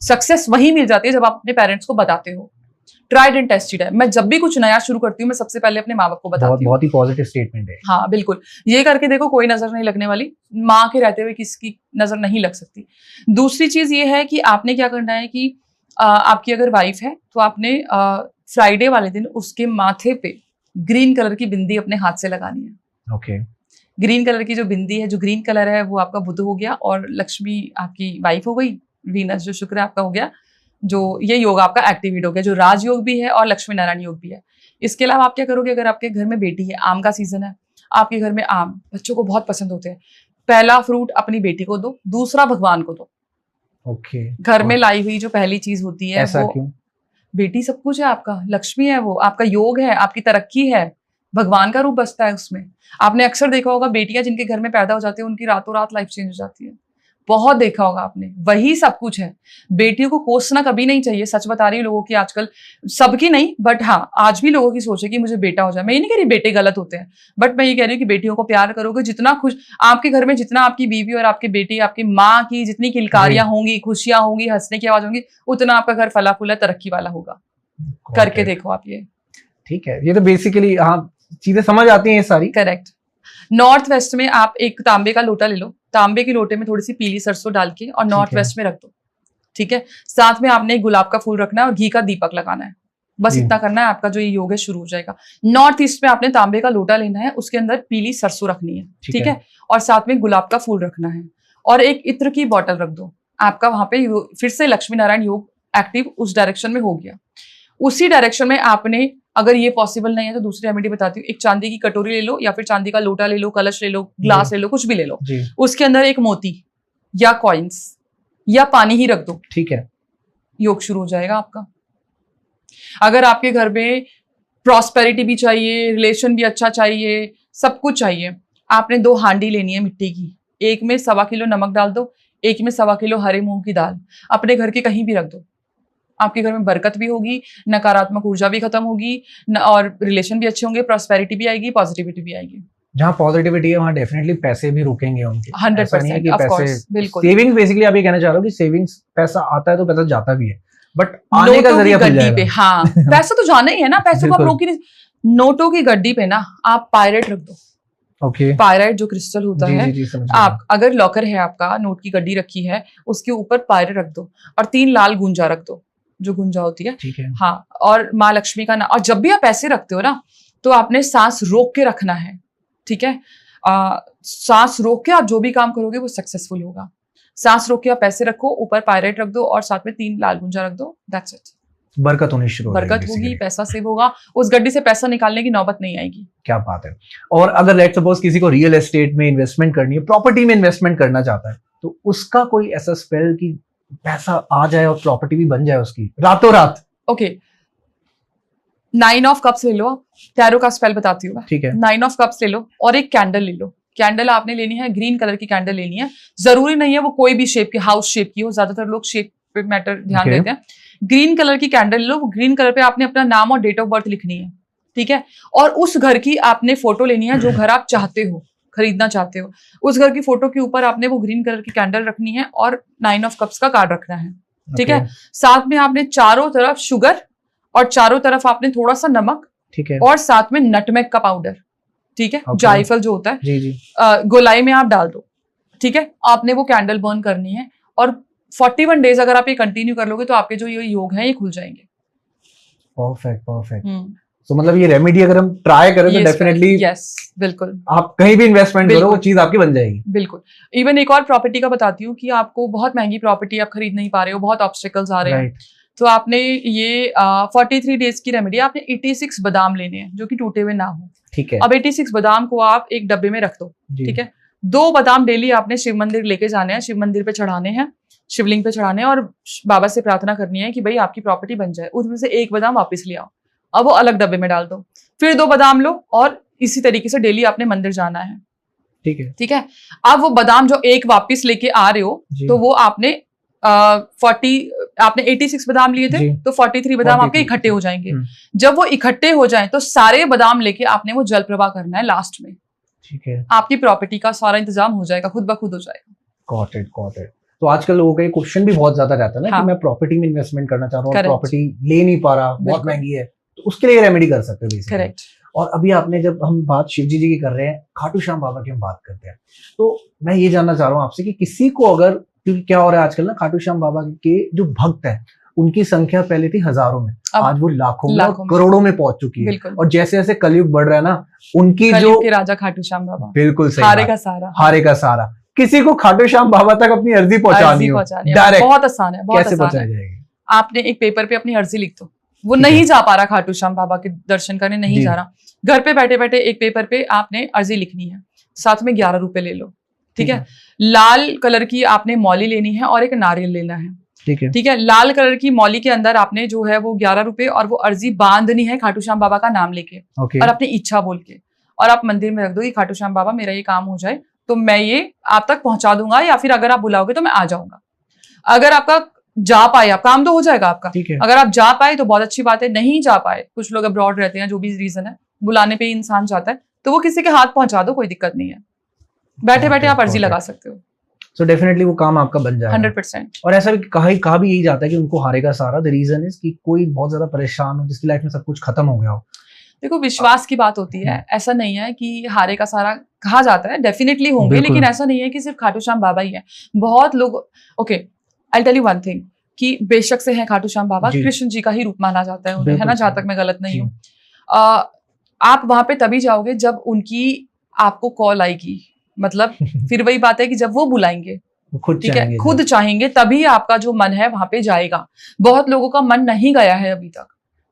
सक्सेस वही मिल जाती है जब आप अपने पेरेंट्स को बताते हो। ट्राइड एंड टेस्टेड है। मैं जब भी कुछ नया शुरू करती हूँ, मैं सबसे पहले अपने माँ बाप को बताती हूँ। बहुत ही पॉजिटिव स्टेटमेंट है। हाँ बिल्कुल, ये करके देखो, कोई नजर नहीं लगने वाली, माँ के रहते हुए किसकी नजर नहीं लग सकती। दूसरी चीज ये है कि आपने क्या करना है कि आपकी अगर वाइफ है तो आपने फ्राइडे वाले दिन उसके माथे पे ग्रीन कलर की बिंदी अपने हाथ से लगानी है। ओके। ग्रीन कलर की जो बिंदी है, जो ग्रीन कलर है, वो आपका बुध हो गया, और लक्ष्मी आपकी वाइफ हो गई, वीनस जो शुक्र है आपका हो गया, जो ये योग आपका एक्टिवेट हो गया, जो राजयोग भी है और लक्ष्मी नारायण योग भी है। इसके अलावा आप क्या करोगे, अगर आपके घर में बेटी है, आम का सीजन है, आपके घर में आम बच्चों को बहुत पसंद होते हैं, पहला फ्रूट अपनी बेटी को दो, दूसरा भगवान को दो। ओके। घर में लाई हुई जो पहली चीज होती है, ऐसा वो क्यों? बेटी सब कुछ है आपका, लक्ष्मी है, वो आपका योग है, आपकी तरक्की है, भगवान का रूप बसता है उसमें। आपने अक्सर देखा होगा, बेटियां जिनके घर में पैदा हो जाती है, उनकी रातों रात लाइफ चेंज हो जाती है, बहुत देखा होगा आपने। वही सब कुछ है। बेटियों को कोसना कभी नहीं चाहिए, सच बता रही हूँ। लोगों की आजकल, सबकी नहीं बट हाँ, आज भी लोगों की सोच है कि मुझे बेटा हो जाए। मैं ये नहीं कह रही बेटे गलत होते हैं, बट मैं ये कह रही हूँ कि बेटियों को प्यार करोगे, जितना खुश आपके घर में, जितना आपकी बीवी और आपकी बेटी, आपकी माँ की जितनी किलकारियां होंगी, खुशियां होंगी, हंसने की आवाज होंगी, उतना आपका घर फला फूला तरक्की वाला होगा। करके देखो आप ये। ठीक है, ये तो बेसिकली हाँ चीजें समझ आती हैं ये सारी। करेक्ट। नॉर्थ वेस्ट में आप एक तांबे का लोटा ले लो, तांबे के लोटे में थोड़ी सी पीली सरसों डाल के और नॉर्थ वेस्ट में रख दो, ठीक है। साथ में आपने एक गुलाब का फूल रखना है और घी का दीपक लगाना है, बस इतना करना है, आपका जो ये योग है शुरू हो जाएगा। नॉर्थ ईस्ट में आपने तांबे का लोटा लेना है, उसके अंदर पीली सरसों रखनी है, ठीक है, और साथ में गुलाब का फूल रखना है और एक इत्र की बॉटल रख दो। आपका वहां पे फिर से लक्ष्मी नारायण योग एक्टिव उस डायरेक्शन में हो गया। उसी डायरेक्शन में आपने, अगर ये पॉसिबल नहीं है तो दूसरी रेमेडी बताती हूँ, एक चांदी की कटोरी ले लो या फिर चांदी का लोटा ले लो, कलश ले लो, ग्लास ले लो, कुछ भी ले लो, उसके अंदर एक मोती या कॉइन्स या पानी ही रख दो, ठीक है, योग शुरू हो जाएगा आपका। अगर आपके घर में प्रॉस्पेरिटी भी चाहिए, रिलेशन भी अच्छा चाहिए, सब कुछ चाहिए, आपने 2 हांडी लेनी है मिट्टी की, एक में 1.25 किलो नमक डाल दो, एक में 1.25 किलो हरे मूंग की दाल, अपने घर के कहीं भी रख दो। आपके घर में बरकत भी होगी, नकारात्मक ऊर्जा भी खत्म होगी, और रिलेशन भी अच्छे होंगे, प्रॉस्पेरिटी भी आएगी, पॉजिटिविटी भी आएगी। जहाँ पॉजिटिविटी है वहाँ डेफिनेटली पैसे भी रुकेंगे उनके। 100% ऑफ कोर्स, बिल्कुल। सेविंग्स बेसिकली आप ये कहना चाह रहे हो कि सेविंग्स, पैसा आता है तो पैसा जाता भी है, बट आने का जरिया खुल जाएगा। पे हाँ पैसा तो जाना ही है ना, पैसों को आप रोक ही नहीं। नोटों की गड्डी पे ना आप पायरेट रख दो। ओके। पायरेट जो क्रिस्टल होता है, आप अगर लॉकर है आपका, नोट की गड्डी रखी है, उसके ऊपर पायरेट रख दो और 3 लाल गुंजा रख दो, जो गुंजा होती है, ठीक है, हाँ, और माँ लक्ष्मी का नाम। और जब भी आप पैसे रखते हो ना, तो आपने सांस रोक के रखना है, ठीक है। सांस रोक के आप जो भी काम करोगे वो सक्सेसफुल होगा। सांस रोक के आप पैसे रखो, ऊपर पायरेट रख दो और साथ में 3 लाल गुंजा रख दो, दैट्स इट। बरकत होनी शुरू हो जाएगी, बरकत होगी, पैसा सेव होगा, उस गड्डी से पैसा निकालने की नौबत नहीं आएगी। क्या बात है। और अगर लेट्स सपोज किसी को रियल एस्टेट में इन्वेस्टमेंट करनी है, प्रॉपर्टी में इन्वेस्टमेंट करना चाहता है, तो उसका कोई ऐसा स्पेल कि पैसा आ जाए और प्रॉपर्टी भी बन जाए उसकी रातों रात? ओके, 9 ऑफ कप्स ले लो, टैरो का स्पेल बताती हूँ मैं। ठीक है। 9 ऑफ कप्स ले लो और एक कैंडल ले लो। कैंडल आपने लेनी है ग्रीन कलर की कैंडल लेनी है, जरूरी नहीं है वो कोई भी शेप की, हाउस शेप की हो, ज्यादातर लोग शेप पे मैटर ध्यान देते हैं। ग्रीन कलर की कैंडल ले लो, ग्रीन कलर पे आपने अपना नाम और डेट ऑफ बर्थ लिखनी है, ठीक है। और उस घर की आपने फोटो लेनी है जो घर आप चाहते हो, खरीदना चाहते हो, उस घर की फोटो के ऊपर आपने वो ग्रीन कलर की कैंडल रखनी है और 9 ऑफ कप्स का कार्ड रखना है, ठीक है। साथ में आपने चारों तरफ शुगर और चारों तरफ आपने थोड़ा सा नमक, ठीक है, और साथ में नटमेग का पाउडर, ठीक है, जायफल जो होता है, जी जी, गोलाई में आप डाल दो, ठीक है। आपने वो कैंडल बर्न करनी है और 41 डेज अगर आप ये कंटिन्यू कर लोगे तो आपके जो ये योग हैं ये खुल जाएंगे। Perfect perfect. तो मतलब ये रेमेडी अगर हम ट्राई करें तो डेफिनेटली, यस बिल्कुल, आप कहीं भी इन्वेस्टमेंट करो वो चीज आपकी बन जाएगी। बिल्कुल। इवन एक और प्रॉपर्टी का बताती हूँ कि आपको बहुत महंगी प्रॉपर्टी आप खरीद नहीं पा रहे हो, बहुत ऑब्स्टिकल्स आ रहे हैं, तो आपने ये 43 डेज की रेमेडी, आपने 86 बादाम लेने हैं जो कि टूटे हुए ना हो, ठीक है। अब 86 बादाम को आप एक डब्बे में रख दो, ठीक है। 2 बादाम डेली आपने शिव मंदिर लेके जाने हैं, शिव मंदिर पे चढ़ाने हैं, शिवलिंग पे चढ़ाने हैं और बाबा से प्रार्थना करनी है कि भाई आपकी प्रॉपर्टी बन जाए। उसमें से 1 बादाम वापस ले आओ, अब वो अलग डब्बे में डाल दो, फिर 2 बादाम लो और इसी तरीके से डेली आपने मंदिर जाना है, ठीक है, ठीक है। अब वो बादाम जो 1 वापस लेके आ रहे हो तो वो आपने 86 बादाम लिए थे तो 43 बादाम आपके इकट्ठे हो जाएंगे। जब वो इकट्ठे हो जाएं तो सारे बादाम लेके आपने वो जल प्रवाह करना है लास्ट में, ठीक है। आपकी प्रॉपर्टी का सारा इंतजाम हो जाएगा, खुद ब खुद हो जाएगा। Got it got it. तो आजकल लोगों का क्वेश्चन भी बहुत ज्यादा रहता है ना, कि मैं प्रॉपर्टी में इन्वेस्टमेंट करना चाह रहा हूँ, प्रॉपर्टी ले नहीं पा रहा, बहुत महंगी है, तो उसके लिए रेमेडी कर सकते हो। करेक्ट। और अभी आपने, जब हम बात शिव जी की कर रहे हैं, खाटू श्याम बाबा की हम बात करते हैं, तो मैं ये जानना चाह रहा हूँ आपसे कि किसी को अगर, क्योंकि क्या हो रहा है आजकल ना, खाटू श्याम बाबा के जो भक्त हैं उनकी संख्या पहले थी हजारों में, आज वो लाखों में, करोड़ों में पहुंच चुकी है, और जैसे जैसे कलयुग बढ़ रहा है ना, उनकी जो राजा खाटू श्याम बाबा, बिल्कुल सही, हारे का सारा, किसी को खाटू श्याम बाबा तक अपनी अर्जी पहुंचानी हो, डायरेक्ट, बहुत आसान है, बहुत कैसे पहुंचाई जाएगी? आपने एक पेपर पे अपनी अर्जी लिख दो, वो नहीं जा पा रहा खाटू श्याम बाबा के दर्शन करने, नहीं जा रहा, घर पे बैठे बैठे एक पेपर पे आपने अर्जी लिखनी है, साथ में 11 रुपए ले लो, ठीक है। लाल कलर की आपने मौली लेनी है और एक नारियल लेना है, ठीक है। लाल कलर की मौली के अंदर आपने जो है वो 11 रुपए और वो अर्जी बांधनी है खाटू श्याम बाबा का नाम लेके, और अपनी इच्छा बोल के, और आप मंदिर में रख दो कि खाटू श्याम बाबा मेरा ये काम हो जाए तो मैं ये आप तक पहुंचा दूंगा, या फिर अगर आप बुलाओगे तो मैं आ जाऊंगा। अगर आपका जा पाए, आप काम तो हो जाएगा आपका, अगर आप जा पाए तो बहुत अच्छी बात है, नहीं जा पाए, कुछ लोग अब्रॉड रहते हैं, जो भी रीजन है, बुलाने पे ही इंसान जाता है, तो वो किसी के हाथ पहुंचा दो, कोई दिक्कत नहीं है, बैठे बैठे आप अर्जी लगा सकते हो। So definitely वो काम आपका बन जाएगा 100%। और ऐसा भी कहा भी यही जाता है कि उनको हारेगा सारा, द रीजन इज कि कोई बहुत ज्यादा परेशान हो, जिसकी लाइफ में सब कुछ खत्म हो गया हो। देखो विश्वास की बात होती है, ऐसा नहीं है कि हारे का सारा कहा जाता है, डेफिनेटली होंगे, लेकिन ऐसा नहीं है कि सिर्फ खाटू श्याम बाबा ही है, बहुत लोग, okay I tell you one thing, कि बेशक से है खाटू श्याम बाबा, कृष्ण जी का ही रूप माना जाता है उन्हें, है ना, जहां तक मैं गलत नहीं हूँ। आप वहां पे तभी जाओगे जब उनकी आपको कॉल आएगी, मतलब फिर वही बात है कि जब वो बुलाएंगे, ठीक है, खुद चाहेंगे, तभी आपका जो मन है वहां पे जाएगा। बहुत लोगों का मन नहीं गया है अभी तक,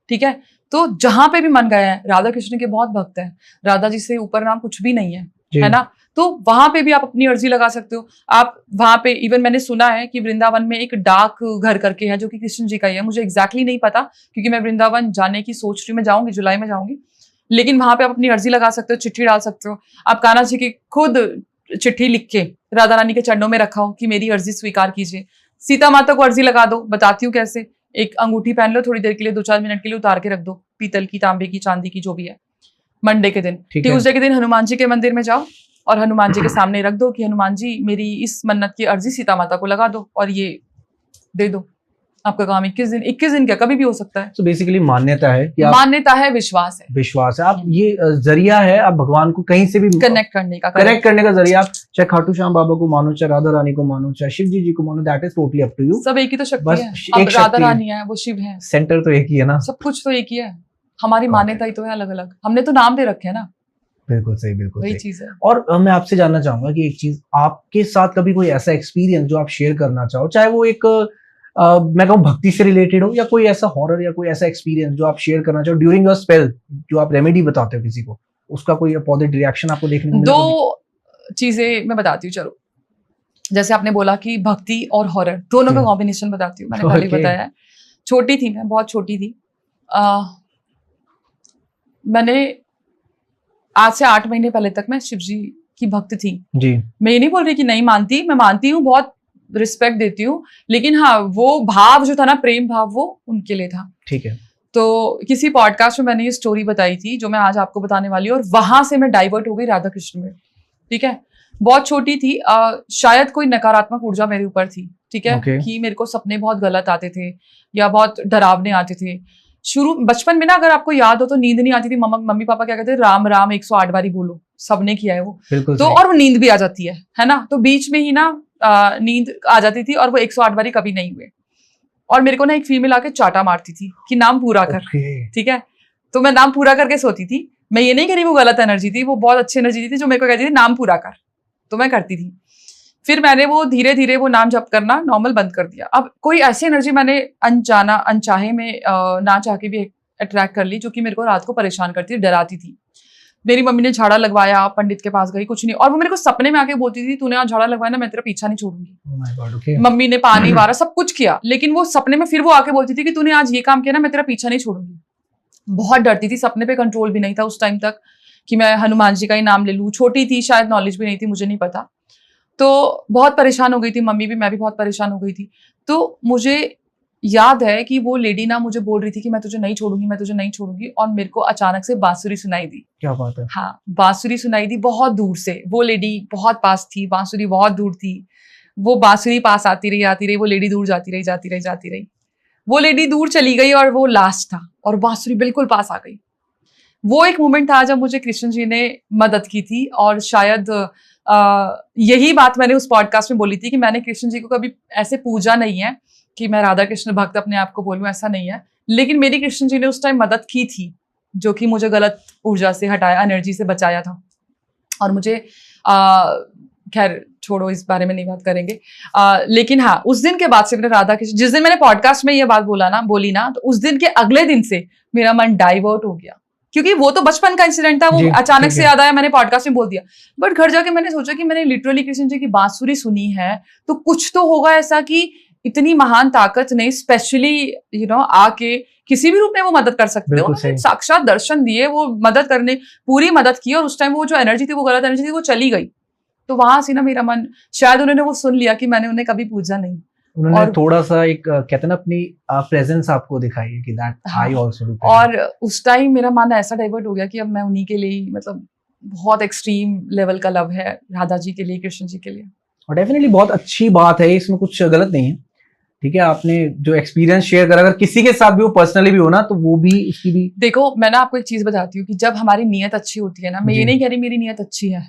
ठीक है, तो जहां पे भी मन गया है, राधा कृष्ण के बहुत भक्त हैं, राधा जी से ऊपर नाम कुछ भी नहीं है ना, तो वहां पे भी आप अपनी अर्जी लगा सकते हो। आप वहां पे, इवन मैंने सुना है कि वृंदावन में एक डाक घर करके है जो कि कृष्ण जी का ही है, मुझे एग्जैक्टली नहीं पता क्योंकि मैं वृंदावन जाने की सोच रही, मैं जाऊंगी, जुलाई में जाऊंगी, लेकिन वहां पे आप अपनी अर्जी लगा सकते हो, चिट्ठी डाल सकते हो। आप कान्हा जी की खुद चिट्ठी लिख के राधा रानी के चरणों में रखाओ कि मेरी अर्जी स्वीकार कीजिए। सीता माता को अर्जी लगा दो, बताती हूँ कैसे। एक अंगूठी पहन लो, थोड़ी देर के लिए 2-4 मिनट के लिए उतार के रख दो, पीतल की, तांबे की, चांदी की, जो भी है। मंडे के दिन, ट्यूसडे के दिन हनुमान जी के मंदिर में जाओ और हनुमान जी के सामने रख दो कि हनुमान जी मेरी इस मन्नत की अर्जी सीता माता को लगा दो, और ये दे दो, आपका काम 21 दिन क्या, कभी भी हो सकता है। तो बेसिकली मान्यता है कि मान्यता है, विश्वास है, आप ये जरिया है, आप भगवान को कहीं से भी कनेक्ट करने का जरिया। आप चाहे खाटू श्याम बाबा को मानो, चाहे राधा रानी को मानो, चाहे शिव जी को मानो, that is totally up to you. सब एक ही तो शक्ति है, अब राधा रानी है, वो शिव है, सेंटर तो एक ही है ना, सब कुछ तो एक ही है, हमारी मान्यता ही तो है अलग अलग, हमने तो नाम दे रखे है ना। बिल्कुल सही, बिल्कुल वही चीज है। और मैं आपसे जानना चाहूंगा कि एक चीज, आपके साथ कभी कोई ऐसा एक्सपीरियंस जो आप शेयर करना चाहो, चाहे वो एक मैं कहूँ भक्ति से रिलेटेड हो, या कोई ऐसा हॉरर या कोई ऐसा एक्सपीरियंस जो आप शेयर करना चाहो ड्यूरिंग अ स्पेल, जो आप रेमेडी बताते हो किसी को, उसका कोई अपोजिट रिएक्शन आपको देखने को मिला? 2 चीजें मैं बताती हूँ, चलो। जैसे आपने बोला कि भक्ति और हॉरर दोनों का कॉम्बिनेशन बताती हूँ, मैंने पहले बताया है। छोटी थी मैं, बहुत छोटी थी, मैंने आज से 8 महीने पहले तक मैं शिव जी की भक्त थी जी। मैं ये नहीं बोल रही कि नहीं मानती, मैं मानती हूँ, बहुत रिस्पेक्ट देती हूँ, लेकिन हाँ वो भाव जो था ना, प्रेम भाव, वो उनके लिए था। ठीक है। तो किसी पॉडकास्ट में मैंने ये स्टोरी बताई थी जो मैं आज आपको बताने वाली हूँ, और वहां से मैं डाइवर्ट हो गई राधा कृष्ण में। ठीक है, बहुत छोटी थी, शायद कोई नकारात्मक ऊर्जा मेरे ऊपर थी। ठीक है, कि मेरे को सपने बहुत गलत आते थे या बहुत डरावने आते थे। शुरू बचपन में ना, अगर आपको याद हो तो, नींद नहीं आती थी, मम्मी पापा क्या कहते थे, राम राम 108 बारी बोलो, सबने किया है वो तो, और वो नींद भी आ जाती है ना, तो बीच में ही ना नींद आ जाती थी, और वो 108 बारी कभी नहीं हुए। और मेरे को ना एक फीमेल आके चाटा मारती थी कि नाम पूरा कर। ठीक है, तो मैं नाम पूरा करके सोती थी। मैं ये नहीं कह रही वो गलत एनर्जी थी, वो बहुत अच्छी एनर्जी थी जो मेरे को कहती थी नाम पूरा कर, तो मैं करती थी। फिर मैंने वो धीरे धीरे वो नाम जप करना नॉर्मल बंद कर दिया। अब कोई ऐसी एनर्जी मैंने अनचाहे में ना चाह के भी अट्रैक्ट कर ली, जो कि मेरे को रात को परेशान करती थी, डराती थी। मेरी मम्मी ने झाड़ा लगवाया, पंडित के पास गई, कुछ नहीं, और वो मेरे को सपने में आके बोलती थी तूने आज झाड़ा लगवाया ना, मैं तेरा पीछा नहीं छोड़ूंगी। मम्मी ने पानी वारा सब कुछ किया, लेकिन वो सपने में फिर वो आके बोलती थी कि तूने आज ये काम किया ना, मैं तेरा पीछा नहीं छोड़ूंगी। बहुत डरती थी, सपने पे कंट्रोल भी नहीं था उस टाइम तक कि मैं हनुमान जी का ही नाम ले लूं। छोटी थी, शायद नॉलेज भी नहीं थी, मुझे नहीं पता। तो बहुत परेशान हो गई थी मम्मी भी, मैं भी बहुत परेशान हो गई थी। तो मुझे याद है कि वो लेडी ना मुझे बोल रही थी कि मैं तुझे नहीं छोड़ूंगी, मैं तुझे नहीं छोड़ूंगी, और मेरे को अचानक से बांसुरी सुनाई दी। क्या बात है? हाँ, बांसुरी सुनाई दी बहुत दूर से। वो लेडी बहुत पास थी, बांसुरी बहुत दूर थी। वो बांसुरी पास आती रही, वो लेडी दूर जाती रही। वो लेडी दूर चली गई और वो लास्ट था, और बांसुरी बिल्कुल पास आ गई। वो एक मोमेंट था जब मुझे कृष्ण जी ने मदद की थी, और शायद यही बात मैंने उस पॉडकास्ट में बोली थी कि मैंने कृष्ण जी को कभी ऐसे पूजा नहीं है कि मैं राधा कृष्ण भक्त अपने आप को बोलूं, ऐसा नहीं है। लेकिन मेरी कृष्ण जी ने उस टाइम मदद की थी, जो कि मुझे गलत ऊर्जा से हटाया, एनर्जी से बचाया था। और मुझे खैर छोड़ो, इस बारे में नहीं बात करेंगे। लेकिन हाँ, उस दिन के बाद से मैंने राधा कृष्ण, जिस दिन मैंने पॉडकास्ट में ये बात बोली ना, तो उस दिन के अगले दिन से मेरा मन डाइवर्ट हो गया, क्योंकि वो तो बचपन का इंसिडेंट था, वो अचानक से याद आया, मैंने पॉडकास्ट में बोल दिया। बट घर जाके मैंने सोचा कि मैंने लिटरली कृष्ण जी की बांसुरी सुनी है, तो कुछ तो होगा ऐसा कि इतनी महान ताकत ने स्पेशली आके किसी भी रूप में वो मदद कर सकते हो। साक्षात दर्शन दिए, वो मदद करने पूरी मदद की, और उस टाइम वो जो एनर्जी थी, वो गलत एनर्जी थी, वो चली गई। तो वहां से ना मेरा मन, शायद उन्होंने वो सुन लिया कि मैंने उन्हें कभी पूजा नहीं, उन्होंने थोड़ा सा एक कहते हैं ना अपनी प्रेजेंस आपको दिखाई है कि दैट आई आल्सो डू। और उस टाइम मेरा मन ऐसा डाइवर्ट हो गया कि अब मैं उन्हीं के लिए, मतलब बहुत एक्सट्रीम लेवल का लव है राधा जी के लिए, कृष्ण जी के लिए। और डेफिनेटली बहुत अच्छी बात है, इसमें कुछ गलत नहीं है। ठीक है, आपने जो एक्सपीरियंस शेयर करा, अगर किसी के साथ भी वो पर्सनली भी हो ना, तो वो भी इसकी भी। देखो, मैं ना आपको एक चीज बताती हूँ कि जब हमारी नीयत अच्छी होती है ना, मैं ये नहीं कह रही मेरी नीयत अच्छी है,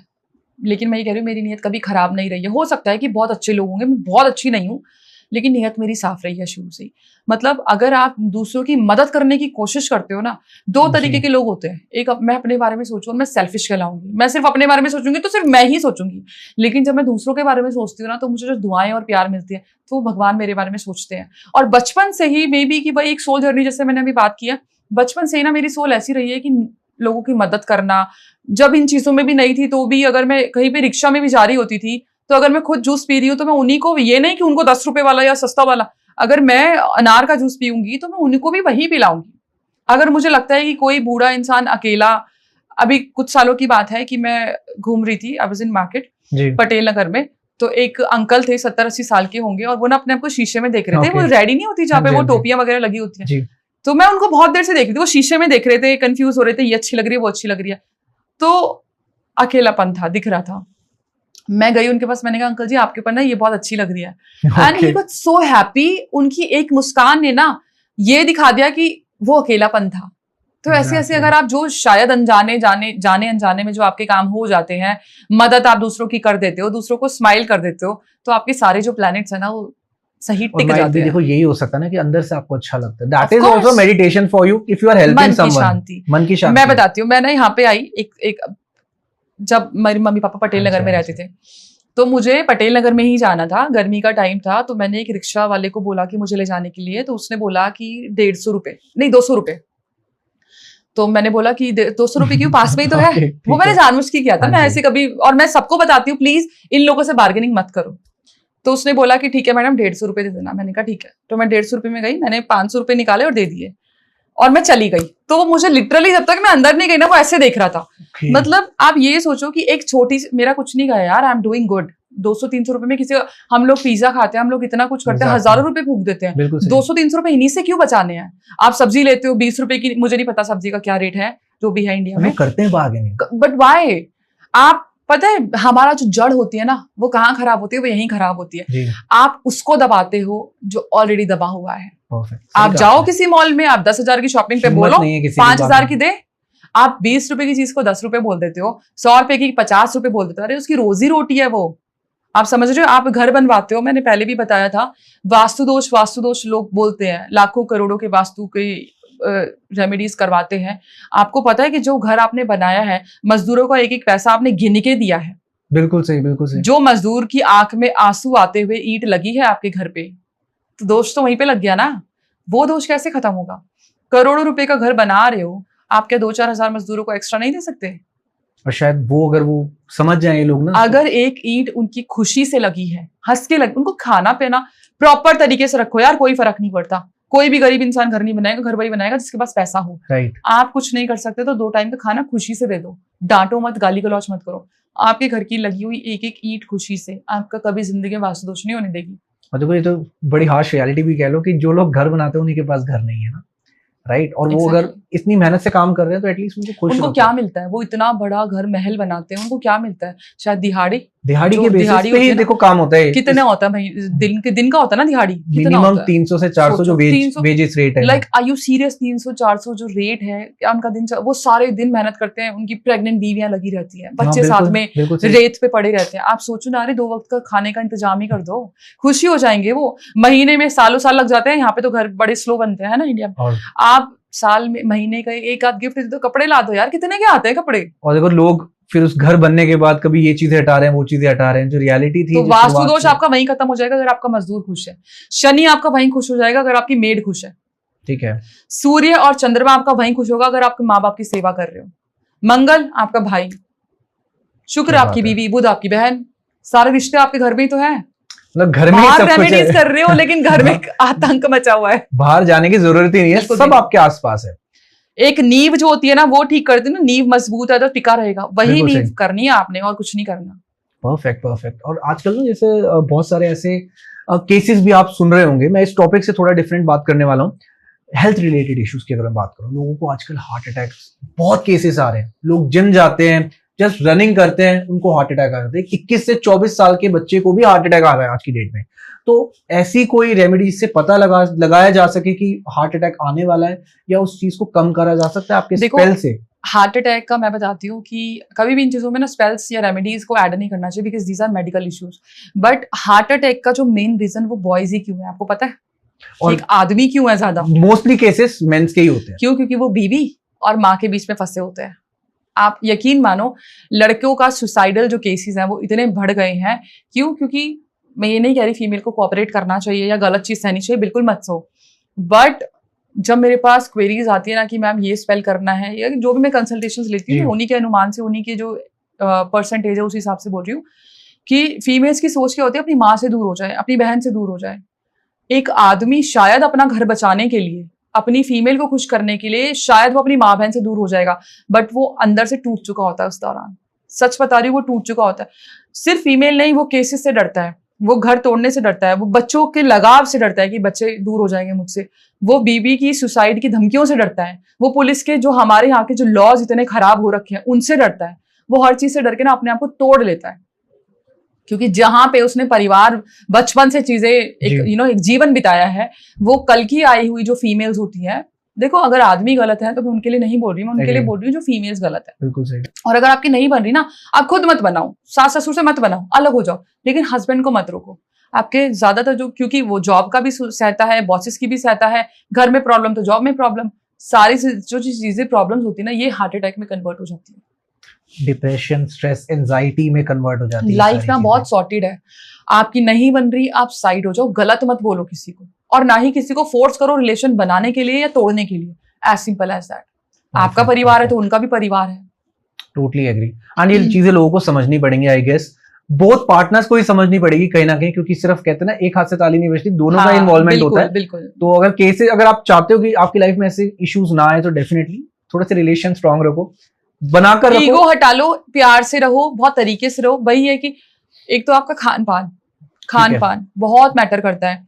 लेकिन मैं ये कह रही हूँ मेरी नीयत कभी खराब नहीं रही है। हो सकता है कि बहुत अच्छे लोग होंगे, मैं बहुत अच्छी नहीं हूँ, लेकिन नीयत मेरी साफ रही है शुरू से ही। मतलब अगर आप दूसरों की मदद करने की कोशिश करते हो ना, दो तरीके के लोग होते हैं। एक, मैं अपने बारे में सोचूं, मैं सेल्फिश कहलाऊंगी, मैं सिर्फ अपने बारे में सोचूंगी तो सिर्फ मैं ही सोचूंगी। लेकिन जब मैं दूसरों के बारे में सोचती हूँ ना, तो मुझे जो दुआएं और प्यार मिलती है, तो भगवान मेरे बारे में सोचते हैं। और बचपन से ही मे बी कि भाई एक सोल जर्नी, जैसे मैंने अभी बात किया, बचपन से ही ना मेरी सोल ऐसी रही है कि लोगों की मदद करना। जब इन चीजों में भी नहीं थी, तो भी अगर मैं कहीं पे रिक्शा में भी जा रही होती थी, तो अगर मैं खुद जूस पी रही हूँ, तो मैं उन्हीं को, ये नहीं कि उनको 10 रुपए वाला या सस्ता वाला, अगर मैं अनार का जूस पीऊंगी तो मैं उन्हीं को भी वही पिलाऊंगी। अगर मुझे लगता है कि कोई बूढ़ा इंसान अकेला, अभी कुछ सालों की बात है कि मैं घूम रही थी, I was in market Patel Nagar में, तो एक अंकल थे 70-80 साल के होंगे, और वो ना अपने आप को शीशे में देख रहे थे। वो रेडी नहीं होती जहाँ पे वो टोपियां वगैरह लगी होती है, तो मैं उनको बहुत देर से देख रही थी, वो शीशे में देख रहे थे, कंफ्यूज हो रहे थे, ये अच्छी लग रही है, वो अच्छी लग रही है। तो अकेलापन था, दिख रहा था। मैं गई उनके पास, मैंने कहा अंकल जी आपके ऊपर ना ये बहुत अच्छी लग रही है, and he was so happy. उनकी एक मुस्कान ने ना ये दिखा दिया कि वो अकेलापन था। तो ऐसे ऐसे अगर आप जो शायद अनजाने में जो आपके काम हो जाते हैं, मदद आप दूसरों की कर देते हो, दूसरों को स्माइल कर देते हो, तो आपके सारे जो प्लैनेट्स है ना, वो सही टिक जाते हैं। देखो, यही हो सकता है ना कि अंदर से आपको अच्छा लगता है। That is also meditation for you if you are helping someone. मन की शांति। मैं बताती हूँ, मैं ना यहाँ पे आई एक जब मेरी मम्मी पापा पटेल नगर में रहते थे, तो मुझे पटेल नगर में ही जाना था, गर्मी का टाइम था। तो मैंने एक रिक्शा वाले को बोला कि मुझे ले जाने के लिए, तो उसने बोला कि 150 रुपए, नहीं 200 रुपए। तो मैंने बोला कि 200 रुपए क्यों, पास में ही तो है। वो मैंने जानबूझ के किया था, मैं ऐसे कभी, और मैं सबको बताती हूँ प्लीज इन लोगों से बार्गेनिंग मत करो। तो उसने बोला कि ठीक है मैडम 150 रुपए दे देना। मैंने कहा ठीक है। तो मैं 150 रुपए में गई, मैंने 500 रुपए निकाले और दे दिए। और मैं चली गई। तो वो मुझे लिटरली जब तक मैं अंदर नहीं गई ना वो ऐसे देख रहा था। मतलब आप ये सोचो कि एक छोटी सी, मेरा कुछ नहीं गया यार, आई एम डूइंग गुड। 200-300 रुपए में किसी, हम लोग पिज्जा खाते हैं, हम लोग इतना कुछ करते हैं, हजारों रुपए फूक देते हैं, 200-300 रुपए इन्हीं से क्यों बचाने हैं? आप सब्जी लेते हो 20 रुपए की, मुझे नहीं पता सब्जी का क्या रेट है जो भी है इंडिया में, करते हैं बार्गेनिंग, बट वाई? आप पता है हमारा जो जड़ होती है ना वो कहाँ खराब होती है? वो यहीं खराब होती है। आप उसको दबाते हो जो ऑलरेडी दबा हुआ है। आप जाओ किसी मॉल में, आप 10,000 की शॉपिंग पे बोलो 5,000 की दे, आप 20 रुपए की चीज को 10 रुपए बोल देते हो, 100 रुपए की 50 रुपए बोल देते हो। अरे उसकी रोजी रोटी है वो, आप समझ रहे हो? आप घर बनवाते हो, मैंने पहले भी बताया था, वास्तु दोष लोग बोलते हैं, लाखों करोड़ों के वास्तु के रेमेडीज करवाते हैं। आपको पता है कि जो घर आपने बनाया है, मजदूरों का एक एक पैसा आपने गिन के दिया है। बिल्कुल सही, बिल्कुल सही। जो मजदूर की आंख में आंसू आते हुए ईंट लगी है आपके घर पे, तो दोष तो वहीं पे लग गया ना। वो दोष कैसे खत्म होगा? करोड़ों रुपए का घर बना रहे हो, आप क्या 2-4 हजार मजदूरों को एक्स्ट्रा नहीं दे सकते? और शायद वो अगर वो समझ जाए ये लोग ना, अगर एक ईंट उनकी खुशी से लगी है, हंस के लगी, उनको खाना पीना प्रॉपर तरीके से रखो यार, कोई फर्क नहीं पड़ता। कोई भी गरीब इंसान घर नहीं बनाएगा, घर वही बनाएगा जिसके पास पैसा हो। राइट। आप कुछ नहीं कर सकते तो 2 टाइम का खाना खुशी से दे दो, डांटो मत, गाली गलौच मत करो। आपके घर की लगी हुई एक एक ईंट खुशी से आपका कभी जिंदगी में वास्तु दोष नहीं होने देगी। और देखो ये तो बड़ी हार्श रियलिटी भी कह लो कि जो लोग घर बनाते हैं उन्हीं के पास घर नहीं है ना, राइट। और वो अगर इतनी मेहनत से काम कर रहे हैं तो एटलीस्ट उनको खुश, उनको क्या मिलता है? वो इतना बड़ा घर महल बनाते हैं, उनको क्या मिलता है? शायद दिहाड़ी के बेसिस पे ही देखो काम होता है। कितना होता है भाई? दिन का होता है ना दिहाड़ी, मिनिमम 300 से 400 जो वेजेस रेट है। Like are you serious? 300-400 जो रेट है उनका दिन, वो सारे दिन मेहनत करते हैं, उनकी प्रेग्नेंट बीवियां लगी रहती हैं, बच्चे साथ में रेत पे पड़े रहते हैं। आप सोचो ना, अरे 2 वक्त का खाने का इंतजाम ही कर दो, खुशी हो जाएंगे वो। महीने में सालों साल लग जाते हैं, यहाँ पे तो घर बड़े स्लो बनते हैं ना इंडिया में। आप साल में महीने का एक आध गिफ्ट दे दो, कपड़े ला दो यार, कितने के आते हैं कपड़े। और देखो लोग फिर उस घर बनने के बाद कभी ये चीजें हटा रहे हैं, वो चीजें हटा रहे हैं, जो रियलिटी थी। तो वास्तु दोष आपका वहीं खत्म हो जाएगा अगर आपका मजदूर खुश है। शनि आपका वहीं खुश हो जाएगा अगर आपकी मेड खुश है। ठीक है। सूर्य और चंद्रमा आपका वहीं खुश होगा अगर आपके माँ बाप की सेवा कर रहे हो। मंगल आपका भाई, शुक्र आपकी बीवी, बुध आपकी बहन, सारे रिश्ते आपके घर में ही तो है। मतलब घर में सब रेमेडीज कर रहे हो लेकिन घर में आतंक मचा हुआ है, बाहर जाने की जरूरत ही नहीं है, सब आपके आसपास है। एक नींव जो होती है ना वो ठीक करती है ना, नींव मजबूत है तो टिका रहेगा, वही नींव करनी है आपने और कुछ नहीं करना। Perfect perfect. और आजकल ना जैसे बहुत सारे ऐसे केसेस भी आप सुन रहे होंगे, मैं इस टॉपिक से थोड़ा डिफरेंट बात करने वाला हूँ। हेल्थ रिलेटेड इश्यूज की अगर मैं बात करूँ, लोगों को आजकल हार्ट अटैक्स बहुत केसेस आ रहे हैं। लोग जिम जाते हैं, जस्ट रनिंग करते हैं, उनको हार्ट अटैक आ जाते हैं। 21 से 24 साल के बच्चे को भी हार्ट अटैक आ रहा है आज की डेट में। तो ऐसी कोई रेमेडी से पता लगाया जा सके कि हार्ट अटैक आने वाला है, या उस चीज को कम करा जा सकता है आपके स्पेल से? हार्ट अटैक का मैं बताती हूँ कि कभी भी इन चीजों में ना स्पेल्स या रेमेडीज को ऐड नहीं करना चाहिए, because these are medical issues. But heart attack का जो मेन रीजन वो बॉयज ही क्यों है, आपको पता है? और एक आदमी क्यों है ज्यादा? मोस्टली केसेस मेंस के ही होते हैं। क्यों? क्योंकि वो बीवी और माँ के बीच में फंसे होते हैं। आप यकीन मानो, लड़कियों का सुसाइडल जो केसेस हैं वो इतने बढ़ गए हैं। क्यों? क्योंकि मैं ये नहीं कह रही फीमेल को कोऑपरेट करना चाहिए या गलत चीज सहनी चाहिए, बिल्कुल मत सो। बट जब मेरे पास क्वेरीज आती है ना कि मैम ये स्पेल करना है, या जो भी मैं कंसल्टेशंस लेती हूँ उन्हीं के अनुमान से, उन्हीं के जो परसेंटेज है उस हिसाब से बोल रही हूँ कि फीमेल्स की सोच क्या होती है, अपनी माँ से दूर हो जाए, अपनी बहन से दूर हो जाए। एक आदमी शायद अपना घर बचाने के लिए, अपनी फीमेल को खुश करने के लिए शायद वो अपनी माँ बहन से दूर हो जाएगा, बट वो अंदर से टूट चुका होता है उस दौरान। सच बता रही हूँ, वो टूट चुका होता है। सिर्फ फीमेल नहीं, वो केसेस से डरता है, वो घर तोड़ने से डरता है, वो बच्चों के लगाव से डरता है कि बच्चे दूर हो जाएंगे मुझसे, वो बीबी की सुसाइड की धमकियों से डरता है, वो पुलिस के जो हमारे यहाँ के जो लॉज इतने खराब हो रखे हैं उनसे डरता है। वो हर चीज से डर के ना अपने आप को तोड़ लेता है, क्योंकि जहां पे उसने परिवार बचपन से चीजें एक जीवन बिताया है, वो कल की आई हुई जो फीमेल्स होती हैं, देखो अगर आदमी गलत है तो मैं उनके लिए नहीं बोल रही, मैं उनके लिए बोल रही हूँ जो फीमेल्स गलत है। बिल्कुल सही। और अगर आपकी नहीं बन रही ना, आप खुद मत बनाओ, सास ससुर से मत बनाओ, अलग हो जाओ, लेकिन हस्बैंड को मत रोको। आपके ज्यादातर जो, क्योंकि वो जॉब का भी सहता है, बॉसेस की भी सहता है, घर में प्रॉब्लम तो जॉब में प्रॉब्लम, सारी जो चीजें प्रॉब्लम्स होती है ना, ये हार्ट अटैक में कन्वर्ट हो जाती है, डिप्रेशन, स्ट्रेस, एंजाइटी में कन्वर्ट हो जाती है। लाइफ ना बहुत सॉर्टेड है, आपकी नहीं बन रही, आप साइड हो जाओ, गलत मत बोलो किसी को, और ना ही किसी को फोर्स करो रिलेशन बनाने के लिए या तोड़ने के लिए। As simple as that. आपका परिवार है तो उनका भी परिवार है। Totally agree. एंड ये चीजें लोगों को समझनी पड़ेंगी आई गेस। बोथ पार्टनर्स को ही समझनी पड़ेगी कहीं ना कहीं, क्योंकि सिर्फ कहते हैं ना एक हाथ से ताली नहीं बजती, दोनों का इन्वॉल्वमेंट होता है। बिल्कुल। तो अगर केसेस, अगर आप चाहते हो कि आपकी लाइफ में ऐसे इश्यूज ना आए तो डेफिनेटली थोड़े से रिलेशन स्ट्रांग रखो, बनाकर रखो, ईगो हटा लो, प्यार से रहो, बहुत तरीके से रहो। वही है कि एक तो आपका खान पान बहुत मैटर करता है,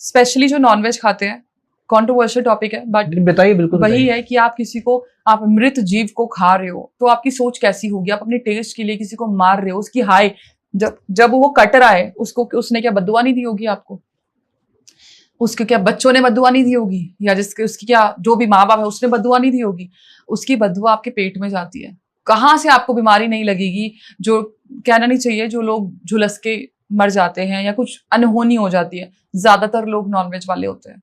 स्पेशली जो नॉनवेज खाते हैं। कॉन्ट्रोवर्शियल टॉपिक है बट बताइए। बिल्कुल वही है कि आप किसी को, आप मृत जीव को खा रहे हो तो आपकी सोच कैसी होगी। आप अपने टेस्ट के लिए किसी को मार रहे हो, उसकी हाय जब वो कट रहा है उसको, उसने क्या बद्दुआ नहीं दी होगी आपको? उसके क्या बच्चों ने बद्दुआ नहीं दी होगी? या जिसके उसकी क्या जो भी माँ बाप है उसने बद्दुआ नहीं दी होगी? उसकी बद्दुआ आपके पेट में जाती है। कहाँ से आपको बीमारी नहीं लगेगी? जो कहना नहीं चाहिए, जो लोग झुलस के मर जाते हैं या कुछ अनहोनी हो जाती है, ज्यादातर लोग नॉनवेज वाले होते हैं।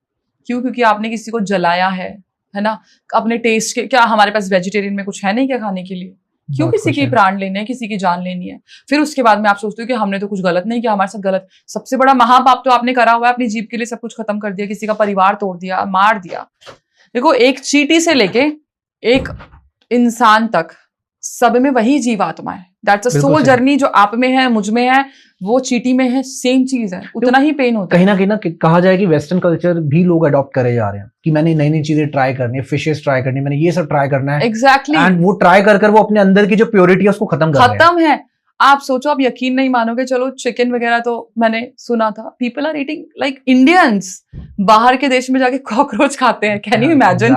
क्यों? क्योंकि आपने किसी को जलाया है ना, अपने टेस्ट के। क्या हमारे पास वेजिटेरियन में कुछ है नहीं क्या खाने के लिए? क्यों किसी की प्राण लेने हैं, किसी की जान लेनी है? फिर उसके बाद में आप सोचते हो कि हमने तो कुछ गलत नहीं किया, हमारे साथ गलत। सबसे बड़ा महापाप तो आपने करा हुआ है, अपनी जीभ के लिए सब कुछ खत्म कर दिया, किसी का परिवार तोड़ दिया, मार दिया। देखो, एक चींटी से लेके एक इंसान तक सब में वही जीवात्मा है। That's a soul journey. जो आप में है, मुझ में है, वो चींटी में है, सेम चीज है, उतना ही पेन होता है। कहीं ना कहा जाए कि वेस्टर्न कल्चर भी लोग अडॉप्ट करे जा रहे हैं कि मैंने नई नई चीजें ट्राई करनी है, फिशेस ट्राई करनी है, मैंने ये सब ट्राई करना है। एग्जैक्टली। एंड वो ट्राई कर वो अपने अंदर की जो प्योरिटी है उसको खत्म है। आप सोचो, आप यकीन नहीं मानोगे, चलो चिकन वगैरह तो मैंने सुना था, people are eating like Indians बाहर के देश में जाके कॉकरोच खाते हैं। Can you imagine?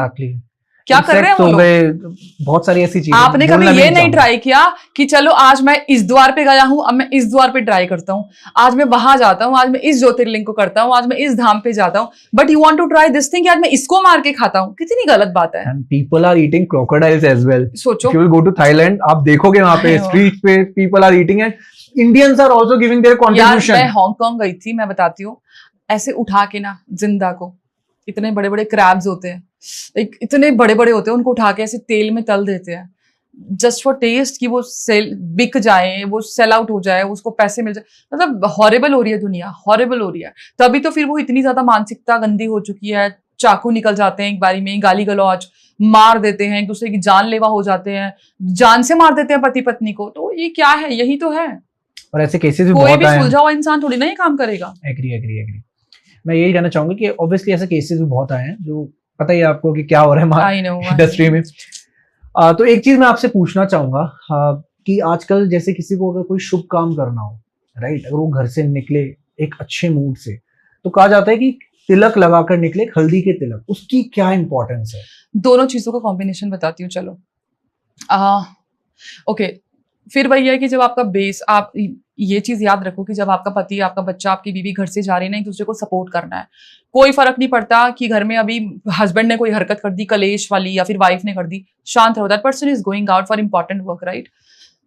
क्या कर रहे हैं वो लोग? बहुत सारी ऐसी चीजें। आपने कभी ये नहीं ट्राई किया कि चलो आज मैं इस द्वार पे गया हूं, अब मैं इस द्वार पे ट्राई करता हूं, आज मैं वहां जाता हूं, आज मैं इस ज्योतिर्लिंग को करता हूं, आज मैं इस धाम पे जाता हूं, but you want to try this thing कि आज मैं इसको मार के खाता हूं? कितनी गलत बात है। People are eating crocodiles as well. सोचो, you will go to Thailand, आप देखोगे वहां पे स्ट्रीट पे people are eating and Indians are also giving their contribution. मैं हांगकांग गई थी, मैं बताती हूँ, ऐसे उठा के ना जिंदा को, इतने बड़े बड़े क्रैब्स होते हैं, इतने बड़े बड़े होते हैं, उनको उठा के ऐसे तेल में तल देते हैं जस्ट फॉर टेस्ट, कि वो सेल बिक जाए, वो सेल आउट हो जाए, उसको पैसे मिल जाए। मतलब हॉरिबल हो रही है दुनिया, हॉरिबल हो रही है। तभी तो फिर वो इतनी ज्यादा मानसिकता गंदी हो चुकी है, चाकू निकल जाते हैं एक बारी में, गाली गलौज, मार देते हैं, एक दूसरे की जानलेवा हो जाते हैं, जान से मार देते हैं पति पत्नी को। तो ये क्या है? यही तो है। और ऐसे केसेस भी बहुत आए हैं। कोई भी सुलझा हुआ इंसान थोड़ी ना ये काम करेगा। एग्री। मैं यही कहना चाहूंगा कि ऑब्वियसली ऐसे केसेस भी बहुत आए हैं, जो पता ही है आपको कि क्या हो रहा है इंडस्ट्री में। तो एक चीज मैं आपसे पूछना चाहूंगा कि आजकल जैसे किसी को अगर कोई शुभ काम करना हो, राइट, अगर वो घर से निकले एक अच्छे मूड से, तो कहा जाता है कि तिलक लगाकर निकले, हल्दी के तिलक, उसकी क्या इंपॉर्टेंस है? दोनों चीजों का कॉम्बिनेशन बताती हूँ, चलो। ओके, फिर वही है कि जब आपका बेस, आप ये चीज याद रखो कि जब आपका पति, आपका बच्चा, आपकी बीवी घर से जा रही है ना, एक दूसरे को सपोर्ट करना है। कोई फर्क नहीं पड़ता कि घर में अभी हस्बैंड ने कोई हरकत कर दी कलेश वाली, या फिर वाइफ ने कर दी, शांत रहो। That person is going out for important work, right?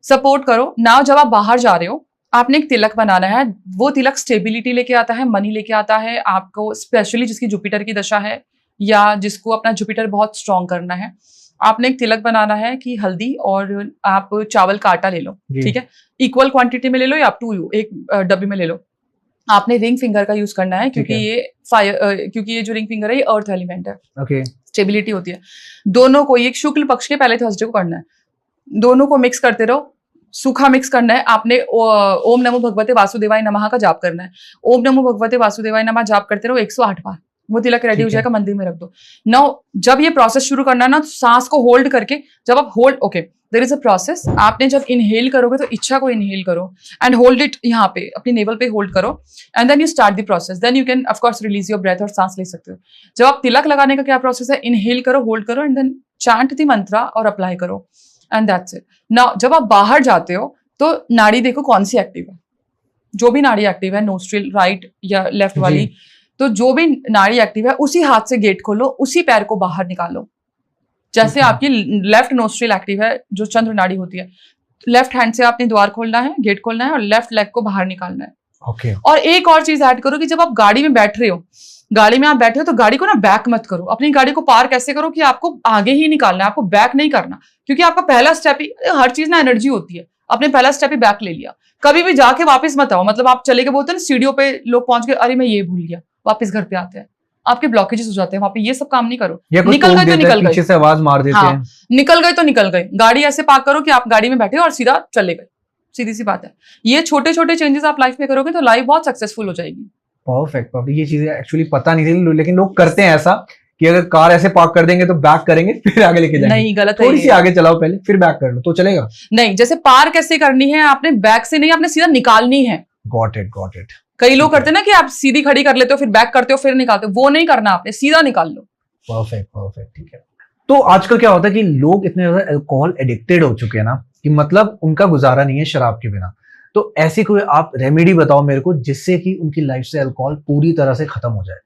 Support करो ना। जब आप बाहर जा रहे हो, आपने एक तिलक बनाना है। वो तिलक स्टेबिलिटी लेके आता है, मनी लेके आता है आपको, स्पेशली जिसकी जुपिटर की दशा है या जिसको अपना जुपिटर बहुत स्ट्रॉन्ग करना है। आपने एक तिलक बनाना है कि हल्दी और आप चावल का आटा ले लो, ठीक है, इक्वल क्वांटिटी में ले लो या अप टू यू, एक डब्बे में ले लो। आपने रिंग फिंगर का यूज करना है, क्योंकि ये फायर, क्योंकि ये जो रिंग फिंगर है ये अर्थ एलिमेंट है, ओके, स्टेबिलिटी होती है। दोनों को, एक शुक्ल पक्ष के पहले थर्सडे को करना है, दोनों को मिक्स करते रहो। सूखा मिक्स करना है। आपने ओम नमो भगवते वासुदेवाय नमः का जाप करना है। ओम नमो भगवते वासुदेवाय नमः जाप करते रहो 108 बार। वो तिलक रेडी हो जाएगा, मंदिर में रख दो। नाउ जब ये प्रोसेस शुरू करना है ना, तो सांस को होल्ड करके, जब आप hold, okay, there is a process. आपने जब इनहेल करोगे तो इच्छा को इनहेल करो एंड होल्ड इट, यहाँ पे अपनी नेवल पे होल्ड करो, and then you start the process. Then you can of course release your breath और सांस ले सकते हो। जब आप तिलक लगाने का क्या प्रोसेस है, इनहेल करो, होल्ड करो एंड देन चैंट द मंत्रा और अप्लाई करो, एंड दैट्स इट। नाउ जब आप बाहर जाते हो तो नाड़ी देखो कौन सी एक्टिव है। जो भी नाड़ी एक्टिव है, नोस्ट्रिल राइट या लेफ्ट वाली, तो जो भी नाड़ी एक्टिव है उसी हाथ से गेट खोलो, उसी पैर को बाहर निकालो। जैसे आपकी लेफ्ट नोस्ट्रिल एक्टिव है, जो चंद्र नाड़ी होती है, लेफ्ट हैंड से आपने द्वार खोलना है, गेट खोलना है और लेफ्ट लेग को बाहर निकालना है। ओके। और एक और चीज ऐड करो कि जब आप गाड़ी में बैठ रहे हो, गाड़ी में आप बैठे हो तो गाड़ी को ना बैक मत करो। अपनी गाड़ी को पार्क ऐसे करो कि आपको आगे ही निकालना है, आपको बैक नहीं करना, क्योंकि आपका पहला स्टेप ही, हर चीज ना एनर्जी होती है। आपने पहला स्टेप ही बैक ले लिया, कभी भी जाके वापस मत आओ। मतलब आप चले गए, बोलते हैं ना सीढ़ियों पे लोग पहुंच गए, अरे मैं ये भूल गया, वापस घर पे आते हैं, आपके ब्लॉकेजेस हो जाते हैं वहां पे। ये सब काम नहीं करो। निकल गए तो निकल गए, पीछे से आवाज मार देते हैं। निकल गए तो निकल गए। गाड़ी ऐसे पार्क करो कि आप गाड़ी में बैठे हो और सीधा चले गए, सीधी सी बात है। ये छोटे छोटे चेंजेस आप लाइफ में करोगे तो लाइफ बहुत सक्सेसफुल हो जाएगी। परफेक्ट। ये चीजें एक्चुअली पता नहीं थी, लेकिन लोग करते हैं ऐसा कि अगर कार ऐसे पार्क कर देंगे तो बैक करेंगे फिर आगे लेके जाएंगे। नहीं, गलत है। थोड़ी सी आगे चलाओ पहले फिर बैक कर लो तो चलेगा। नहीं, जैसे पार्क कैसे करनी है, आपने बैक से नहीं, आपने सीधा निकालनी है। Got it. कई लोग करते हैं ना कि आप सीधी खड़ी कर लेते हो फिर बैक करते हो फिर निकालते हो, वो नहीं करना, आपने सीधा निकाल लो। परफेक्ट, ठीक है। तो आजकल क्या होता है कि लोग इतने ज्यादा अल्कोहल एडिक्टेड हो चुके हैं ना कि मतलब उनका गुजारा नहीं है शराब के बिना। तो ऐसी कोई आप रेमेडी बताओ मेरे को जिससे कि उनकी लाइफ से अल्कोहल पूरी तरह से खत्म हो जाए।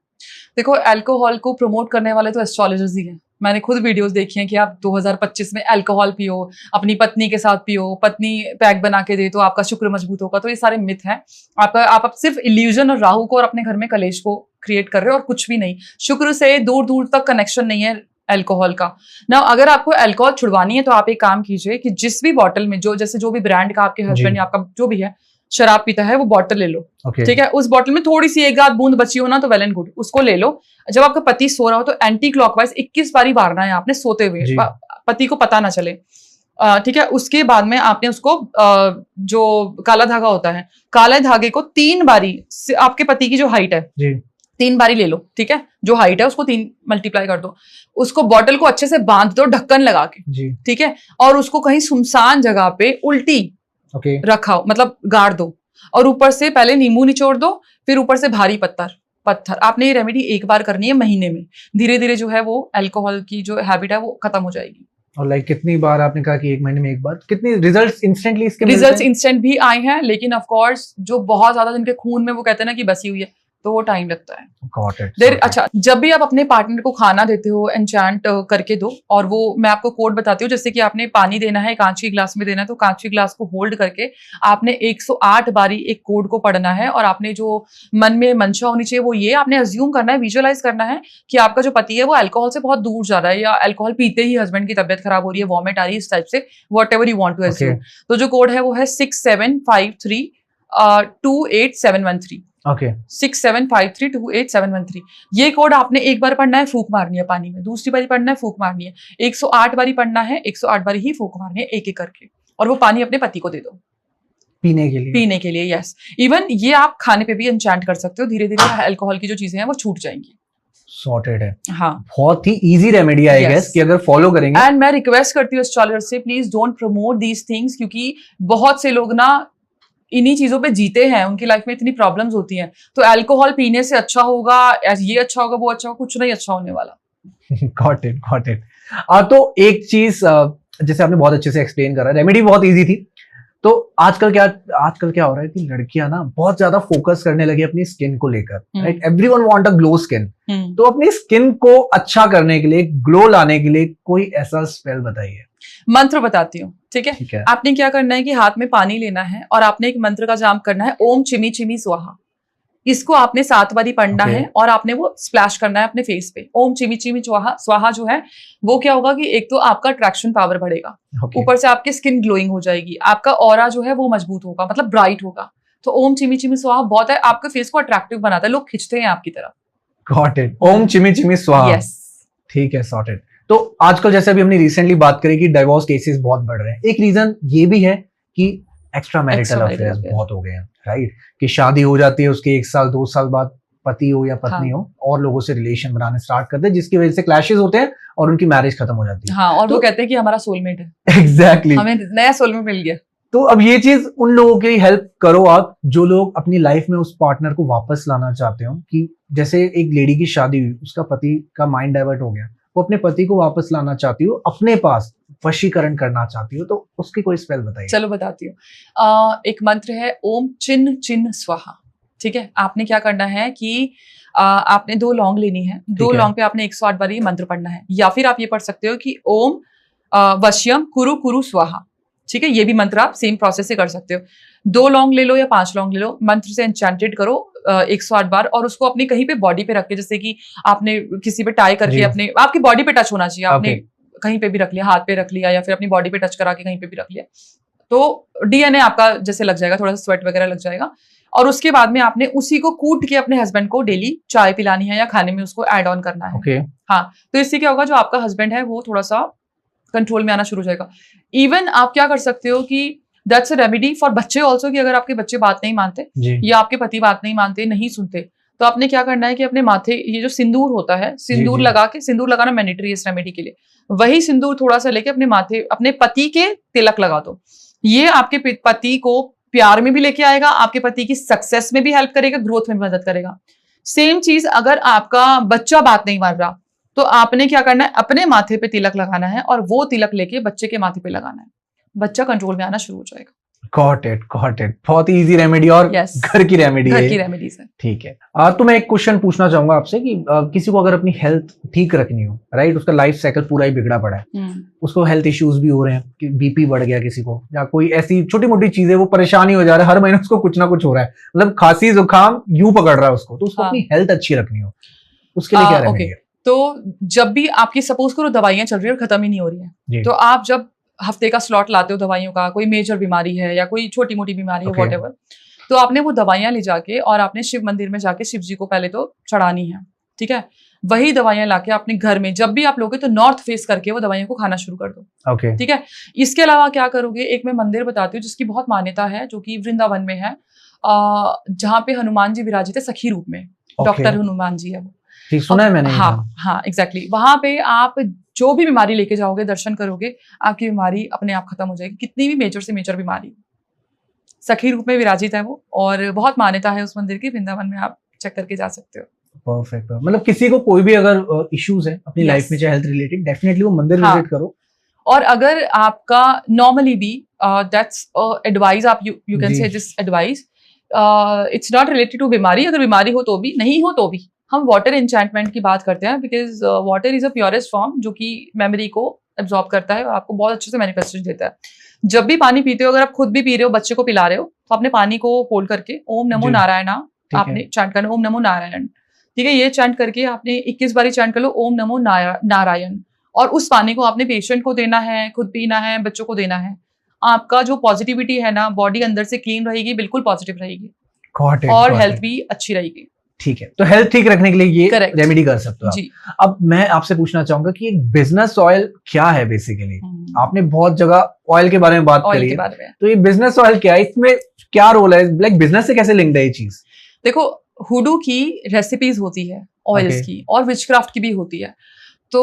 देखो, अल्कोहल को प्रमोट करने वाले तो एस्ट्रोलॉजर्स ही हैं। मैंने खुद वीडियोस देखी हैं कि आप 2025 में अल्कोहल पियो, अपनी पत्नी के साथ पियो, पत्नी पैक बना के दे तो आपका शुक्र मजबूत होगा। तो ये सारे मिथ हैं। आप सिर्फ इल्यूजन और राहु को और अपने घर में कलेश को क्रिएट कर रहे हो और कुछ भी नहीं। शुक्र से दूर दूर तक कनेक्शन नहीं है अल्कोहल का ना। अगर आपको अल्कोहल छुड़वानी है तो आप एक काम कीजिए कि जिस भी बॉटल में जो भी ब्रांड का आपके हस्बैंड या आपका जो भी है शराब पीता है, वो बॉटल ले लो। ठीक है, उस बॉटल में थोड़ी सी एक आध बूंद बची हो ना तो वेल एंड गुड, उसको ले लो। जब आपका पति सो रहा हो तो एंटी क्लॉकवाइज 21 बारी मारना है आपने सोते हुए, पति को पता ना चले। ठीक है, उसके बाद में आपने उसको जो काला धागा होता है, काले धागे को 3 बारी, आपके पति की जो हाइट है 3 बारी ले लो। ठीक है, जो हाइट है उसको 3 मल्टीप्लाई कर दो, उसको बॉटल को अच्छे से बांध दो ढक्कन लगा के। ठीक है, और उसको कहीं सुनसान जगह पे उल्टी रखाओ, मतलब गाड़ दो, और ऊपर से पहले नींबू निचोड़ दो, फिर ऊपर से भारी पत्थर। आपने ये रेमेडी एक बार करनी है महीने में। धीरे धीरे जो है वो अल्कोहल की जो हैबिट है वो खत्म हो जाएगी। और कितनी बार आपने कहा कि 1 महीने में एक बार, कितनी रिजल्ट्स इंस्टेंटली इसके रिजल्ट्स इंस्टेंट भी आए हैं, लेकिन ऑफ कोर्स जो बहुत ज्यादा जिनके खून में वो कहते हैं ना कि बसी हुई है तो वो टाइम लगता है। अच्छा, जब भी आप अपने पार्टनर को खाना देते हो एन्चेंट करके दो, और वो मैं आपको कोड बताती हूँ। जैसे कि आपने पानी देना है, कांच की ग्लास में देना है, तो कांच की ग्लास को होल्ड करके आपने 108 बारी एक कोड को पढ़ना है। और आपने जो मन में मंशा होनी चाहिए वो ये आपने अज्यूम करना है, विजुअलाइज करना है कि आपका जो पति है वो अल्कोहल से बहुत दूर जा रहा है, या अल्कोहल पीते ही हस्बैंड की तबियत खराब हो रही है, वॉमिट आ रही है, इस टाइप से, whatever you want to assume. तो जो कोड है वो है 6753 28713। 6753 28713। ये कोड आपने एक बार पढ़ना है, फूंक मारनी है पानी में, दूसरी बारी पढ़ना है, फूंक मारनी है, 108 बारी पढ़ना है, 108 बारी ही फूंक मारनी है, एक एक करके। और वो पानी अपने पति को दे दो पीने के लिए। यस, इवन ये आप खाने पे भी एन्चेंट कर सकते हो। धीरे धीरे अल्कोहल की जो चीजें हैं वो छूट जाएंगी। सॉर्टेड है। हाँ, बहुत ही इजी रेमेडी आई गेस कि अगर फॉलो करेंगे। एंड मैं रिक्वेस्ट करती हूँ एस्ट्रोलॉजर से, please don't promote these things, क्योंकि बहुत से लोग ना इन्हीं चीजों पे जीते हैं, उनकी लाइफ में इतनी प्रॉब्लम्स होती हैं। तो अल्कोहल पीने से अच्छा होगा, ये अच्छा होगा, वो अच्छा होगा, कुछ नहीं अच्छा होने वाला। Got it. तो एक चीज जैसे आपने बहुत अच्छे से एक्सप्लेन करा, रेमेडी बहुत इजी थी। तो आजकल क्या हो रहा है कि लड़कियां ना बहुत ज्यादा फोकस करने लगी अपनी स्किन को लेकर, right? Everyone want a glow skin. तो अपनी स्किन को अच्छा करने के लिए, ग्लो लाने के लिए कोई ऐसा स्पेल बताइए। मंत्र बताती हूँ, ठीक है? आपने क्या करना है कि हाथ में पानी लेना है और आपने एक मंत्र का जाप करना है, ओम चिमी चिमी स्वाहा। इसको आपने 7 बारी पढ़ना है और आपने वो स्प्लैश करना है अपने फेस पे। ओम चिमी चिमी स्वाहा जो है वो क्या होगा कि एक तो आपका अट्रैक्शन पावर बढ़ेगा, ऊपर से आपकी स्किन ग्लोइंग हो जाएगी, आपका ऑरा जो है वो मजबूत होगा, मतलब ब्राइट होगा। तो ओम चिमी चिमी स्वाहा बहुत है, आपके फेस को अट्रैक्टिव बनाता है, लोग खिंचते हैं आपकी तरफ। Got it. ओम चिमी चिमी स्वाहा। यस, ठीक है, सॉर्टेड। तो आजकल जैसे अभी हमने रिसेंटली बात करी कि डिवोर्स केसेस बहुत बढ़ रहे हैं, एक रीजन ये भी है कि एक्स्ट्रा मैरिटल अफेयर्स बहुत हो गए हैं, राइट? कि शादी हो जाती है, उसके 1 साल 2 साल बाद पति हो या पत्नी हो और लोगों से रिलेशन बनाने स्टार्ट करते हैं, जिसकी वजह से क्लैशेस होते हैं और उनकी मैरिज खत्म हो जाती है। हाँ, और तो, वो कहते हैं कि हमारा सोलमेट है। एग्जैक्टली, हमें नया सोलमेट मिल गया। तो अब ये चीज उन लोगों की हेल्प करो आप, जो लोग अपनी लाइफ में उस पार्टनर को वापस लाना चाहते हो। कि जैसे एक लेडी की शादी हुई, उसका पति का माइंड डाइवर्ट हो गया, वो अपने पति को वापस लाना चाहती हो, अपने पास वशीकरण करना चाहती हो, तो उसकी कोई स्पेल बताइए। चलो बताती हूँ। एक मंत्र है ओम चिन चिन स्वाहा। ठीक है, आपने क्या करना है कि आपने 2 लौंग लेनी है, 2 लौंग पे आपने 108 बार ये मंत्र पढ़ना है, या फिर आप ये पढ़ सकते हो कि ओम वश्यम कुरु कुरु स्वाहा। ठीक है, ये भी मंत्र आप सेम प्रोसेस से कर सकते हो। 2 लौंग ले लो या 5 लौंग ले लो, मंत्र से एन्चेंटेड करो 108 बार, और उसको अपनी कहीं पे बॉडी पे रख के, जैसे कि आपने किसी पे टाई करके अपने, आपकी बॉडी पे टच होना चाहिए, आपने कहीं पे भी रख लिया, हाथ पे रख लिया या फिर अपनी बॉडी पे टच करा के कहीं पे भी रख लिया, तो डीएनए आपका जैसे लग जाएगा, थोड़ा सा स्वेट वगैरह लग जाएगा। और उसके बाद में आपने उसी को कूट के अपने हस्बैंड को डेली चाय पिलानी है या खाने में उसको ऐड ऑन करना है। हाँ, तो इससे क्या होगा, जो आपका हस्बैंड है वो थोड़ा सा कंट्रोल में आना शुरू हो जाएगा। इवन आप क्या कर सकते हो कि दैट्स अ रेमेडी फॉर बच्चे ऑल्सो, कि अगर आपके बच्चे बात नहीं मानते जी या आपके पति बात नहीं मानते, नहीं सुनते, तो आपने क्या करना है कि अपने माथे, ये जो सिंदूर होता है, सिंदूर जी। लगा के, सिंदूर लगाना मैंडेटरी है इस रेमेडी के लिए, वही सिंदूर थोड़ा सा लेके अपने माथे, अपने पति के तिलक लगा दो। ये आपके पति को प्यार में भी लेके आएगा, आपके पति की सक्सेस में भी हेल्प करेगा, ग्रोथ में भी मदद करेगा। सेम चीज अगर आपका बच्चा बात नहीं मान रहा, तो आपने क्या करना है, अपने माथे पे तिलक लगाना है और वो तिलक लेके बच्चे के माथे पे लगाना है, बच्चा कंट्रोल में आना शुरू हो जाएगा। Got it. बहुत ही इजी रेमेडी और Yes. घर की रेमेडी घर है। की रेमेडीज है। ठीक है। तो मैं एक क्वेश्चन पूछना चाहूंगा आपसे कि किसी को अगर अपनी हेल्थ ठीक रखनी हो, राइट, उसका लाइफ साइकिल पूरा ही बिगड़ा पड़ा है, उसको हेल्थ इश्यूज भी हो रहे हैं, कि बीपी बढ़ गया किसी को, या कोई ऐसी छोटी मोटी चीजें, वो परेशानी हो जा रहा है, हर महीने उसको कुछ ना कुछ हो रहा है, मतलब खांसी जुकाम यूं पकड़ रहा है उसको, तो उसको हाँ। अपनी हेल्थ अच्छी रखनी हो, उसके लिए क्या रेमेडी है? तो जब भी आपकी सपोज करो दवाइयां चल रही है और खत्म ही नहीं हो रही जी। है, तो आप जब हफ्ते का स्लॉट लाते हो दवाइयों का, कोई मेजर बीमारी है या कोई छोटी मोटी बीमारी है, Okay. व्हाटएवर, तो आपने वो दवाइयां ले जाके और आपने शिव मंदिर में जाके शिव जी को पहले तो चढ़ानी है, ठीक है। वही दवाइयां लाके अपने घर में जब भी आप लोगे तो नॉर्थ फेस करके वो दवाइयों को खाना शुरू कर दो, ओके। ठीक है। इसके अलावा क्या करोगे, एक मैं मंदिर बताती हूँ जिसकी बहुत मान्यता है, जो कि वृंदावन में है, जहाँ पे हनुमान जी विराजित है सखी रूप में, डॉक्टर हनुमान जी है वो। ठीक, सुना है मैंने। हाँ एग्जैक्टली। वहां पे आप जो भी बीमारी लेके जाओगे, दर्शन करोगे, आपकी बीमारी अपने आप खत्म हो जाएगी, कितनी भी मेजर से मेजर बीमारी। सखी रूप में विराजित है वो, और बहुत मान्यता है उस मंदिर की, वृंदावन में आप चेक करके जा सकते हो। परफेक्ट। मतलब किसी को कोई भी अगर इश्यूज है अपनी Yes. लाइफ में, चाहे हेल्थ रिलेटेड, डेफिनेटली वो मंदिर हाँ। विजिट करो। और अगर आपका नॉर्मली भी दैट्स एडवाइस, आप यू कैन जी। Say this advice, it's not related to बीमारी, अगर बीमारी हो तो भी, नहीं हो तो भी, हम वाटर एन्चैंटमेंट की बात करते हैं, because water is a purest form जो कि मेमोरी को एब्जॉर्ब करता है और आपको बहुत अच्छे से मैनिफेस्टेशन देता है। जब भी पानी पीते हो, अगर आप खुद भी पी रहे हो, बच्चे को पिला रहे हो, तो अपने पानी को होल्ड करके ओम नमो जी। नारायणा ठीक है। आपने चैंट करना, ओम नमो नारायण, ठीक है। ये चैंट करके आपने 21 बारी चैंट कर लो, ओम नमो नारायण, और उस पानी को आपने पेशेंट को देना है, खुद पीना है, बच्चों को देना है। आपका जो पॉजिटिविटी है ना, बॉडी अंदर से क्लीन रहेगी, बिल्कुल पॉजिटिव रहेगी, और हेल्थ भी अच्छी रहेगी। ठीक है, तो हेल्थ ठीक रखने के लिए ये Correct. रेमेडी कर सकते हो आप। जी। अब मैं आपसे पूछना चाहूंगा कि एक बिजनेस ऑयल क्या है बेसिकली? आपने बहुत जगह ऑयल के बारे में बात ऑयल करी के है, बारे में तो ये बिजनेस ऑयल क्या है, इसमें क्या रोल है, लाइक बिजनेस से कैसे लिंक्ड है ये चीज? देखो, हुडू की रेसिपीज होती है ऑयल्स Okay. की, और विचक्राफ्ट की भी होती है। तो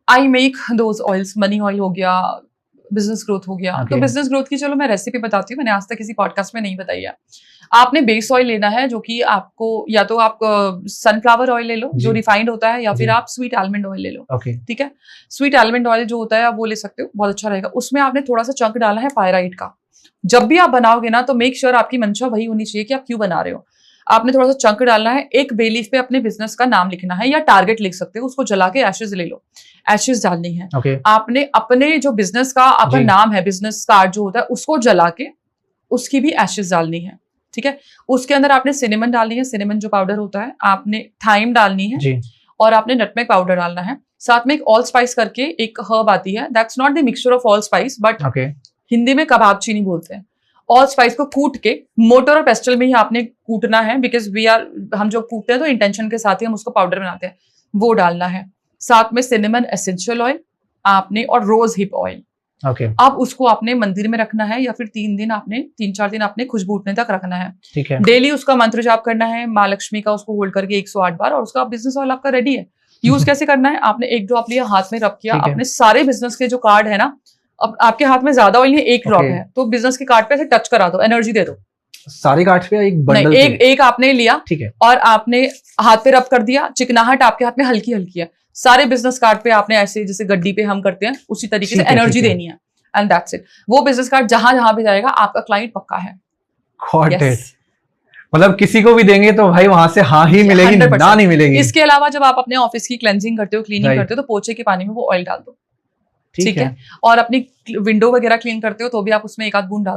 I make those oils, money oil हो गया, बिजनेस ग्रोथ हो गया। Okay. तो बिजनेस ग्रोथ की चलो मैं रेसिपी बताती हूँ, मैंने आज तक किसी पॉडकास्ट में नहीं बताई है। आपने बेस ऑयल लेना है, जो कि आपको, या तो आप सनफ्लावर ऑयल ले लो जो जी। रिफाइंड होता है, या फिर जी। आप स्वीट आलमंड ऑयल ले लो, ओके। ठीक है। स्वीट आलमंड ऑयल जो होता है आप वो ले सकते हो, बहुत अच्छा रहेगा। उसमें आपने थोड़ा सा चंक डाला है पायराइट का। जब भी आप बनाओगे ना, तो मेक श्योर आपकी मंशा वही होनी चाहिए कि आप क्यों बना रहे हो। आपने थोड़ा सा चंक डालना है, एक बे लीफ पे अपने बिजनेस का नाम लिखना है, या टारगेट लिख सकते हो, उसको जला के एशेज ले लो, एशेज डालनी है। ओके। आपने अपने जो बिजनेस का आपका जी। नाम है, बिजनेस कार्ड जो होता है, उसको जला के उसकी भी एशेज डालनी है, ठीक है। उसके अंदर आपने सिनेमन डालनी है, सिनेमन जो पाउडर होता है, आपने थाइम डालनी है, जी। और आपने नटमेग पाउडर डालना है। साथ में एक ऑल स्पाइस करके एक हर्ब आती है, that's not the mixture of all spice, but okay. Hindi में कबाब चीनी बोलते हैं। ऑल स्पाइस को कूट के मोटर और पेस्टल में ही आपने कूटना है, बिकॉज हम जो कूटते हैं तो इंटेंशन के साथ ही हम उसको पाउडर बनाते हैं, वो डालना है। साथ में सिनेमन एसेंशियल ऑयल आपने, और रोज हिप ऑयल। ओके। अब उसको आपने मंदिर में रखना है, या फिर 3-4 दिन आपने खुशबू उठने तक रखना है। ठीक है। डेली उसका मंत्र जाप करना है, माँ लक्ष्मी का, उसको होल्ड करके 108 बार, और उसका बिजनेस ऑयल आपका रेडी है। यूज कैसे करना है, आपने एक ड्रॉप लिया, हाथ में रब किया, ठीक है। अपने सारे बिजनेस के जो कार्ड है ना, अब आपके हाथ में ज्यादा ऑयल नहीं, एक ड्रॉप Okay. है, तो बिजनेस के कार्ड पे ऐसे टच करा दो, एनर्जी दे दो। सारे कार्ड्स पे एक बंडल नहीं, एक आपने लिया, ठीक है। और आपने हाथ पे रब कर दिया, चिकनाहट आपके हाथ में हल्की हल्की है, सारे बिजनेस कार्ड पे आपने ऐसे जैसे गड्डी पे हम करते हैं उसी तरीके से ठीक है, एनर्जी ठीक है। देनी है, एंड दैट्स इट। वो बिजनेस कार्ड जहां जहां भी जाएगा, आपका क्लाइंट पक्का है। Got it. Yes. मतलब किसी को भी देंगे तो भाई वहां से हाँ ही मिलेगी, 100%. ना नहीं मिलेगी। इसके अलावा जब आप अपने ऑफिस की क्लेंजिंग करते हो, क्लीनिंग Right. करते हो, तो पोछे के पानी में वो ऑयल डाल दो, ठीक है। और अपनी विंडो वगैरह क्लीन करते हो तो भी आप उसमें एक आध बूंद डाल